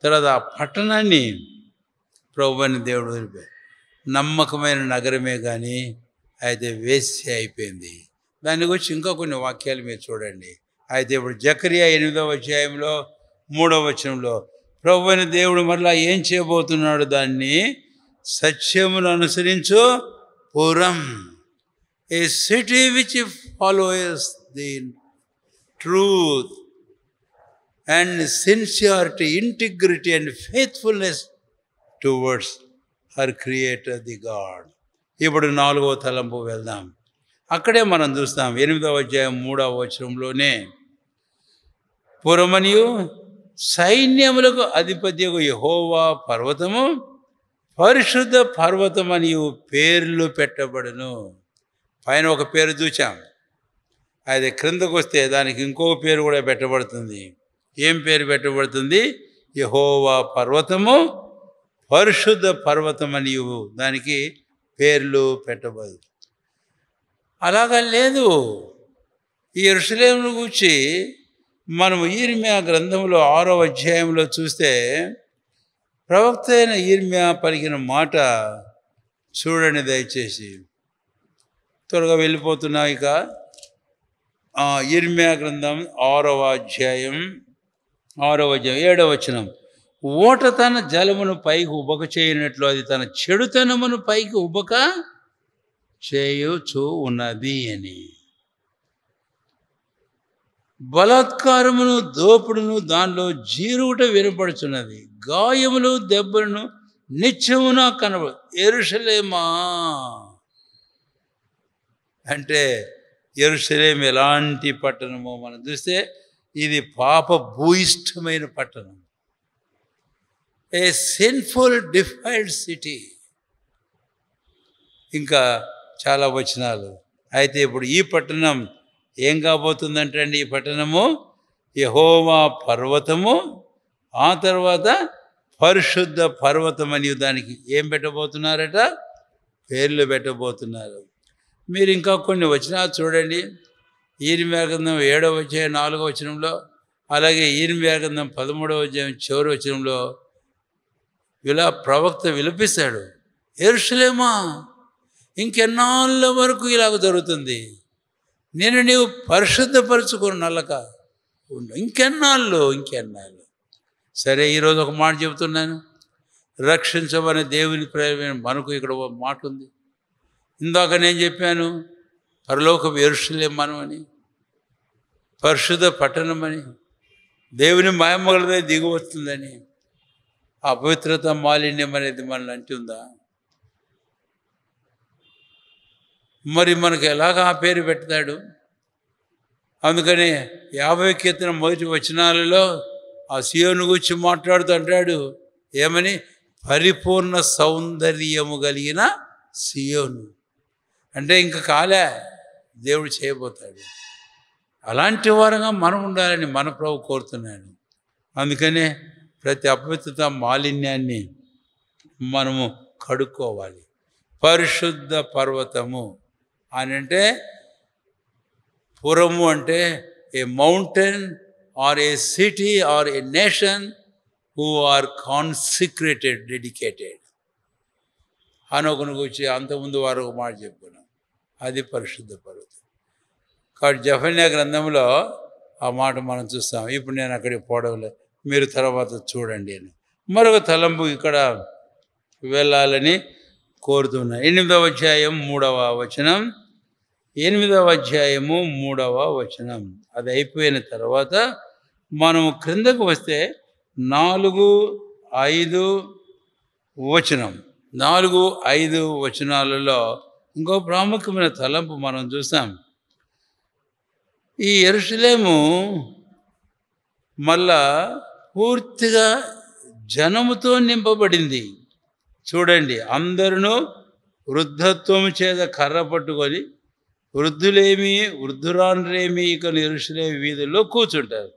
A: తర్వాత ఆ పట్టణాన్ని ప్రభువైన దేవుడు వదిలిపెట్టాడు. నమ్మకమైన నగరమే కానీ అయితే వేశ్య అయిపోయింది. దాని గురించి ఇంకా కొన్ని వాక్యాలు మీరు చూడండి. అయితే ఇప్పుడు జకరియా 8వ అధ్యాయంలో 3వ వచనంలో ప్రభువైన దేవుడు మరలా ఏం చేయబోతున్నాడు? దాన్ని సత్యమును అనుసరించు పురం, a city which followers the truth and sincerity, integrity and faithfulness towards her creator the god. ఇప్పుడు 4వ తలంపు వెళ్దాం. అక్కడే మనం చూస్తాం 8వ అధ్యాయం 3వ వచనంలోనే, పురమనియు సైన్యములకు అధిపత్యకు యెహోవా పర్వతము పరిశుద్ధ పర్వతమనియు పేర్లు పెట్టబడును. పైన ఒక పేరు చూచాం, అది క్రిందకు వస్తే దానికి ఇంకో పేరు కూడా పెట్టబడుతుంది. ఏం పేరు పెట్టబడుతుంది? యెహోవా పర్వతము పరిశుద్ధ పర్వతమనియు దానికి పేర్లు పెట్టబడు. అలాగా లేదు. ఈ యెరూషలేమును గూర్చి మనము ఇర్మియా గ్రంథంలో 6వ అధ్యాయంలో చూస్తే ప్రవక్త అయిన ఇర్మియా పలికిన మాట చూడండి దయచేసి. త్వరగా వెళ్ళిపోతున్నా. ఇక ఇర్మియా గ్రంథం 6వ అధ్యాయం 7వ వచనం. ఓట తన జలమును పైకి ఉబక చేయనట్లు అది తన చెడుతనమును పైకి ఉబక చేయుచూ ఉన్నది అని. బలాత్కారమును దోపుడును దానిలో జీరుట వినపడుచున్నది. గాయములు దెబ్బలను నిత్యమున కనబడు. యెరూషలేమా అంటే యెరూషలేం ఎలాంటి పట్టణమో మనం చూస్తే ఇది పాప భూయిష్టమైన పట్టణం. ఏ సిన్ఫుల్ డిఫైల్డ్ సిటీ. ఇంకా చాలా వచనాలు. అయితే ఇప్పుడు ఈ పట్టణం ఏం కాబోతుందంటే అండి, ఈ పట్టణము యెహోవా పర్వతము, ఆ తర్వాత పరిశుద్ధ పర్వతం అని దానికి ఏం పెట్టబోతున్నారట, పేర్లు పెట్టబోతున్నారు. మీరు ఇంకా కొన్ని వచనాలు చూడండి. యిర్మీయా గ్రంథం 7వ అధ్యాయం 4వ వచనంలో, అలాగే యిర్మీయా గ్రంథం 13వ అధ్యాయం చివరి వచనంలో ఇలా ప్రవక్త విలపిస్తాడు, యెరూషలేమా ఇంకెన్నాళ్ళ వరకు ఇలాగ జరుగుతుంది, నేను నీవు పరిశుద్ధపరచుకొని నల్లక ఉండు, ఇంకెన్నాళ్ళు. సరే, ఈరోజు ఒక మాట చెబుతున్నాను. రక్షించమని దేవుని ప్రేమ మనకు ఇక్కడ ఒక మాట ఉంది. ఇందాక నేను చెప్పాను పరలోకపు యెరూషలేం మనమని, పరిశుద్ధ పట్టణమని, దేవుని మహిమగలదే దిగి వస్తుందని. అపవిత్రత మాలిన్యం అనేది మనల్ని అంటుందా? మరి మనకు ఎలాగ ఆ పేరు పెడతాడు? అందుకని 50 కీర్తన మొదటి వచనాలలో ఆ సియోను గురించి మాట్లాడుతూ అంటాడు ఏమని, పరిపూర్ణ సౌందర్యము కలిగిన సియోను. అంటే ఇంకా కాలే, దేవుడు చేయబోతాడు. అలాంటి వారంగా మనం ఉండాలని మన ప్రభు కోరుతున్నాడు. అందుకనే ప్రతి అపవిత్రత మాలిన్యాన్ని మనము కడుక్కోవాలి. పరిశుద్ధ పర్వతము అని అంటే, పురము అంటే a mountain or a city or a nation who are consecrated, dedicated. హనోకును గురించి అంతకుముందు వారు ఒక మాట చెప్పుకున్నాం, అది పరిశుద్ధ పర్వతం. కాబట్టి జెఫన్యా గ్రంథంలో ఆ మాట మనం చూస్తాం. ఇప్పుడు నేను అక్కడికి పోవడంలో మీరు తర్వాత చూడండి అని మరొక తలంపు ఇక్కడ వెళ్ళాలని కోరుతున్నా. 8వ అధ్యాయం 3వ వచనం. 8వ అధ్యాయము 3వ వచనం. అది అయిపోయిన తర్వాత మనము క్రిందకు వస్తే 4, 5 వచనం. 4, 5 వచనాలలో ఇంకో ప్రాముఖ్యమైన తలంపు మనం చూస్తాం. ఈ యెరూషలేము మళ్ళా పూర్తిగా జనముతో నింపబడింది. చూడండి, అందరూ వృద్ధత్వము చేత కర్ర పట్టుకొని, వృద్ధులేమి వృద్ధురాండ్రేమి ఇక యెరూషలేము వీధుల్లో కూర్చుంటారు.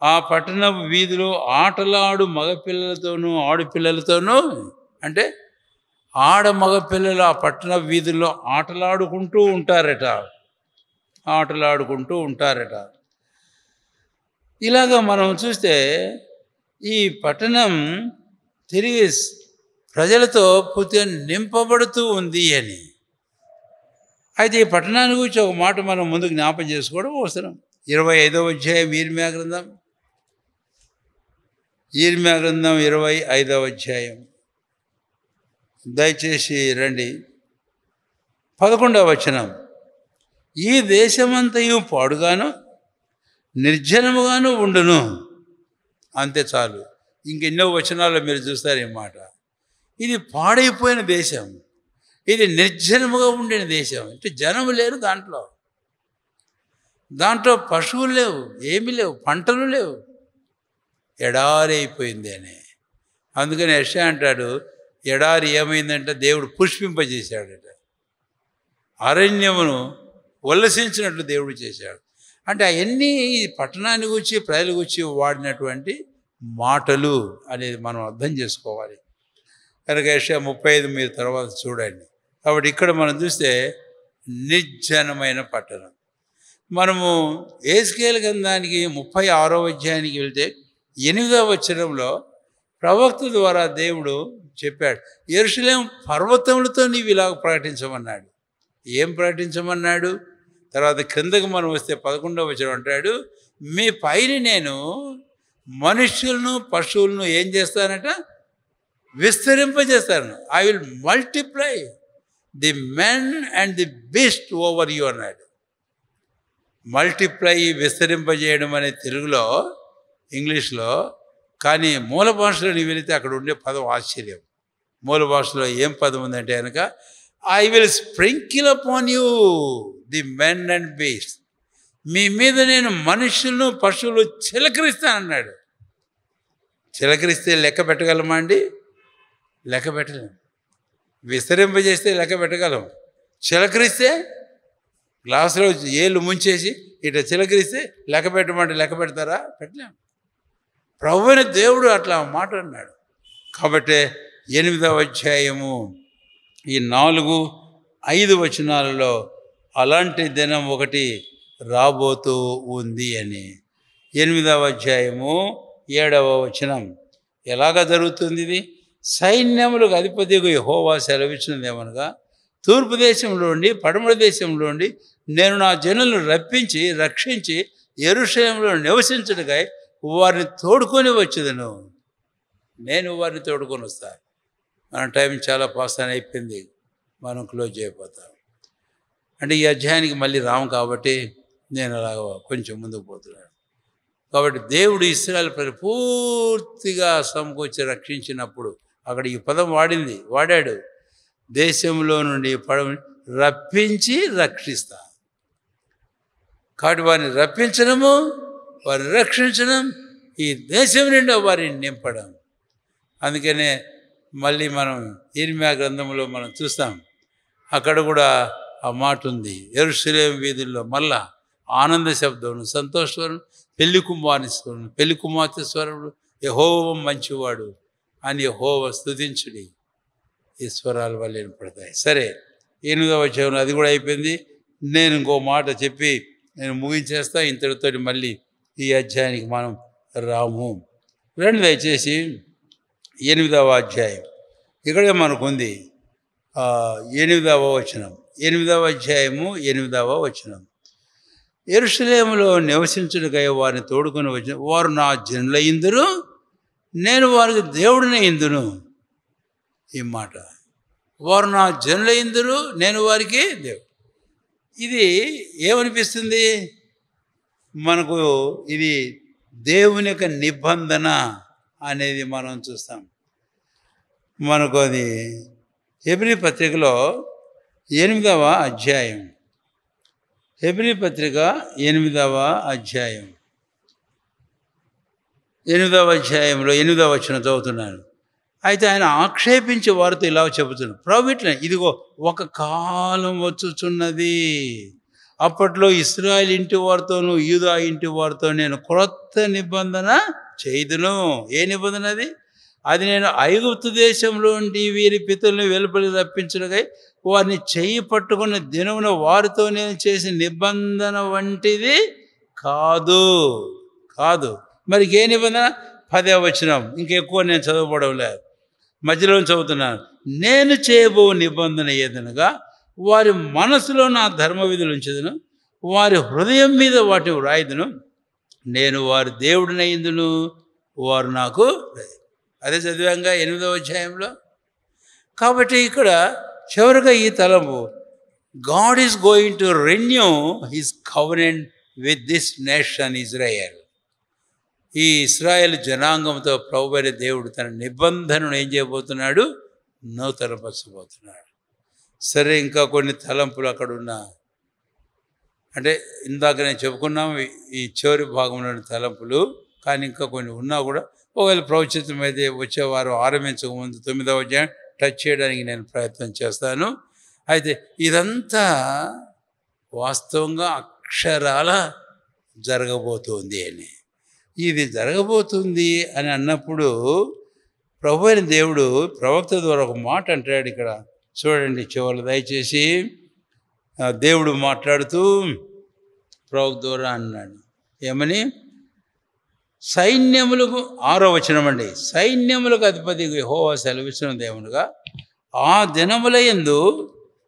A: ఆ పట్టణ వీధిలో ఆటలాడు మగపిల్లలతోనూ ఆడపిల్లలతోనూ, అంటే మగపిల్లలు ఆ పట్టణ వీధుల్లో ఆటలాడుకుంటూ ఉంటారట. ఇలాగా మనం చూస్తే ఈ పట్టణం తిరిగి ప్రజలతో పూర్తిగా నింపబడుతూ ఉంది అని. అయితే ఈ పట్టణాన్ని గురించి ఒక మాట మనం ముందు జ్ఞాపం చేసుకోవడం అవసరం. 25వ అధ్యాయం యిర్మీయా గ్రంథం 25వ అధ్యాయం దయచేసి రండి. 11వ వచనం. ఈ దేశమంతయు పాడుగాను నిర్జనముగాను ఉండును. అంతే చాలు. ఇంకెన్నో వచనాల్లో మీరు చూస్తారు ఈ మాట. ఇది పాడైపోయిన దేశం, ఇది నిర్జనముగా ఉండిన దేశం. అంటే జనము లేరు దాంట్లో పశువులు లేవు, ఏమీ లేవు, పంటలు లేవు, ఎడారి అయిపోయింది అని. అందుకని యెషయా అంటాడు, ఎడారి ఏమైందంటే దేవుడు పుష్పింపజేశాడట, అరణ్యమును ఉల్లసించినట్లు దేవుడు చేశాడు. అంటే అవన్నీ పట్టణాన్ని గురించి ప్రజల గురించి వాడినటువంటి మాటలు అనేది మనం అర్థం చేసుకోవాలి. కనుక యెషయా 35 మీరు తర్వాత చూడండి. కాబట్టి ఇక్కడ మనం చూస్తే నిర్జనమైన పట్టణం. మనము యెహెజ్కేలు గ్రంథానికి 36వ అధ్యాయానికి వెళ్తే 8వ వచనంలో ప్రవక్త ద్వారా దేవుడు చెప్పాడు, యెరూషలేము పర్వతములతో నీవు ఇలాగ ప్రకటించమన్నాడు. ఏం ప్రకటించమన్నాడు? తర్వాత క్రిందకు మనం వస్తే 11వ వచనం అంటాడు, మీ పైన నేను మనుష్యులను పశువులను ఏం చేస్తానట? విస్తరింపజేస్తాను. I will multiply the men and the beast over you అన్నాడు. మల్టిప్లై, విస్తరింపజేయడం అనే తెలుగులో, ఇంగ్లీష్లో, కానీ మూల భాషలో నీవు వెళితే అక్కడ ఉండే పదం ఆశ్చర్యం. మూల భాషలో ఏం పదం ఉందంటే కనుక I will sprinkle upon you the men and beast. మీ మీద నేను మనుషులను పశువులు చిలకరిస్తానన్నాడు. చిలకరిస్తే లెక్క పెట్టగలమా అండి? లెక్క పెట్టలేం. విస్తరింపజేస్తే లెక్క పెట్టగలం. చిలకరిస్తే గ్లాసులో ఏళ్ళు ముంచేసి ఇట్లా చిలకరిస్తే లెక్క పెట్టమంటే లెక్క పెడతారా? పెట్టలేం. ప్రభువైన దేవుడు అట్లా మాట అన్నాడు. కాబట్టి 8వ అధ్యాయము ఈ 4-5 వచనాలలో అలాంటి దినం ఒకటి రాబోతూ ఉంది అని. 8వ అధ్యాయము 7వ వచనం ఎలాగ జరుగుతుంది ఇది? సైన్యములకు అధిపతిగా యెహోవా సెలవిచ్చినదేమనగా, తూర్పు దేశంలో ఉండి పడమర దేశంలో ఉండి నేను నా జనులను రక్షించి యెరూషలేములో నివసించుటకై వారిని తోడుకొని వచ్చేదను. నేను వారిని తోడుకొని వస్తాను. మన టైం చాలా ఫాస్ట్ అయిపోయింది, మనం క్లోజ్ చేయబోతాం. అంటే ఈ అధ్యాయానికి మళ్ళీ రాము కాబట్టి నేను అలాగ కొంచెం ముందుకు పోతున్నాను. కాబట్టి దేవుడు ఇశ్రాయేలు ప్రజలు పూర్తిగా సమకూర్చి రక్షించినప్పుడు అక్కడ ఈ పదం వాడాడు. దేశంలో నుండి రప్పించి రక్షిస్తా. కాబట్టి వారిని రప్పించడము, వారిని రక్షించడం, ఈ దేశం నిండా వారిని నింపడం. అందుకనే మళ్ళీ మనం ఇర్మియా గ్రంథంలో మనం చూస్తాం, అక్కడ కూడా ఆ మాట ఉంది. యెరూషలేము వీధుల్లో మళ్ళా ఆనంద శబ్దం, సంతోషస్వరం, పెళ్లి కుమార్తె స్వరములు, యెహోవా మంచివాడు అని యెహోవా స్తుతించుడి, ఈ స్వరాల వల్ల వినపడతాయి. సరే, 8వ అధ్యాయం అది కూడా అయిపోయింది. నేను ఇంకో మాట చెప్పి నేను ముగించేస్తా. ఇంతటితో మళ్ళీ ఈ అధ్యాయానికి మనం రాము. రండి దయచేసి 8వ అధ్యాయం ఇక్కడే మనకుంది. 8వ వచనం, 8వ అధ్యాయము 8వ వచనం. యెరూషలేములో నివసించుటకై వారిని తోడుకొని వచ్చిన వారు నా జనులయిందురు, నేను వారికి దేవుడిని ఇందును. ఈ మాట, వారు నా జనులయిందురు, నేను వారికి దేవుడు. ఇది ఏమనిపిస్తుంది మనకు? ఇది దేవుని యొక్క నిబంధన అనేది మనం చూస్తాం. మనకు అది హెబ్రీ పత్రికలో 8వ అధ్యాయం, హెబ్రీ పత్రిక 8వ అధ్యాయం, 8వ అధ్యాయంలో 8వ వచనం చదువుతున్నాను. అయితే ఆయన ఆక్షేపించే వారితో ఇలా చెబుతున్నాడు, ప్రభు ఇట్లా, ఇదిగో ఒక కాలం వచ్చుచున్నది, అప్పట్లో ఇశ్రాయేలు ఇంటి వారితోనూ యూదా ఇంటి వారితో నేను క్రొత్త నిబంధన చేయుదును. ఏ నిబంధన అది? అది నేను ఐగుప్తు దేశంలో ఉండి వీరి పితరులను వెలుపలి రప్పించుటకై వారిని చెయ్యి పట్టుకున్న దినమున వారితో నేను చేసిన నిబంధన వంటిది కాదు. మరి ఏ నిబంధన? 10వ వచనం. ఇంకెక్కువ నేను చదవబడం లేదు, మధ్యలో చదువుతున్నాను. నేను చేయబో నిబంధన ఏదనగా, వారి మనసులో నా ధర్మ విధులు ఉంచెదను, వారి హృదయం మీద వాటిని వ్రాయుదును, నేను వారి దేవుడినయిందును, వారు నాకు. అదే చదివాంగా 8వ అధ్యాయంలో. కాబట్టి ఇక్కడ చివరిగా ఈ తలంపు, God is going to renew his covenant with this nation Israel. ఈ ఇశ్రాయేలు జనాంగంతో ప్రభువైన దేవుడు తన నిబంధనను ఏం చేయబోతున్నాడు? నూతనపరచబోతున్నాడు. సరే, ఇంకా కొన్ని తలంపులు అక్కడ ఉన్నా, అంటే ఇందాక నేను చెప్పుకున్నాం ఈ చివరి భాగంలోని తలంపులు, కానీ ఇంకా కొన్ని ఉన్నా కూడా ఒకవేళ ప్రవచితం అయితే వచ్చేవారు ఆరంభించకముందు 9వ అధ్యాయం టచ్ చేయడానికి నేను ప్రయత్నం చేస్తాను. అయితే ఇదంతా వాస్తవంగా అక్షరాల జరగబోతుంది అని. ఇది జరగబోతుంది అని అన్నప్పుడు ప్రభువైన దేవుడు ప్రవక్త ద్వారా ఒక మాట అంటాడు. ఇక్కడ చూడండి, చివరి దయచేసి దేవుడు మాట్లాడుతూ ప్రవక్త ద్వారా అన్నాడు ఏమని? సైన్యములకు, 6వ వచనం అండి, సైన్యములకు అధిపతి యెహోవా సెలవిచ్చిన దేవునుగా, ఆ దినముల యందు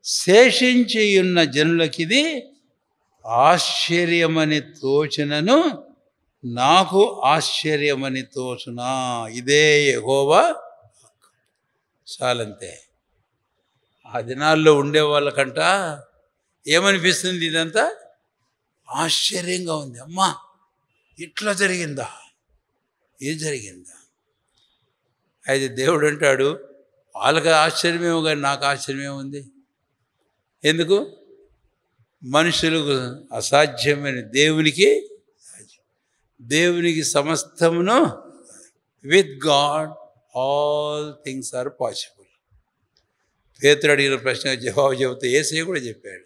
A: శేషించి ఉన్న జనులకిది ఆశ్చర్యమని తోచినను నాకు ఆశ్చర్యమని తోచునా. ఇదే యెహోవా చాలంతే. ఆ దినాల్లో ఉండే వాళ్ళకంట ఏమనిపిస్తుంది? ఇదంతా ఆశ్చర్యంగా ఉంది. అమ్మా, ఇట్లా జరిగిందా? ఇది జరిగిందా? అయితే దేవుడు అంటాడు, వాళ్ళకి ఆశ్చర్యమేమో కానీ నాకు ఆశ్చర్యమేముంది? ఎందుకు? మనుషులకు అసాధ్యమైన దేవునికి సాధ్యం. దేవునికి సమస్తమును, with God all things are possible. పేతురు అడిగిన ప్రశ్న జవాబు చెబుతూ యేసయ్య కూడా చెప్పాడు,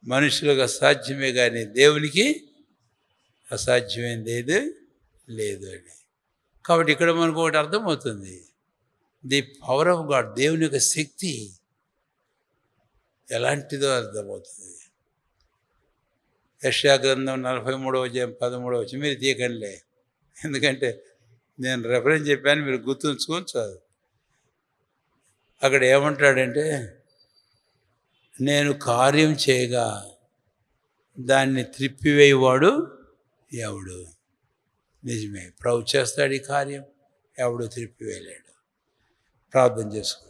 A: మనుషులకు అసాధ్యమే కానీ దేవునికి అసాధ్యమైనది ఏది లేదు అని. కాబట్టి ఇక్కడ మనకు ఒకటి అర్థమవుతుంది, ది పవర్ ఆఫ్ గాడ్, దేవుని యొక్క శక్తి ఎలాంటిదో అర్థమవుతుంది. యెషయా గ్రంథం 43:13 మీరు తీయకండిలే, ఎందుకంటే నేను రెఫరెన్స్ చెప్పాను, మీరు గుర్తుంచుకొని చదువు. అక్కడ ఏమంటాడంటే, నేను కార్యం చేయగా దాన్ని త్రిప్పివేయవాడు ఎవడు? నిజమే, ప్రభు చేస్తాడు ఈ కార్యం, ఎవడు త్రిప్పివేయలేడు. ప్రార్థన చేసుకో.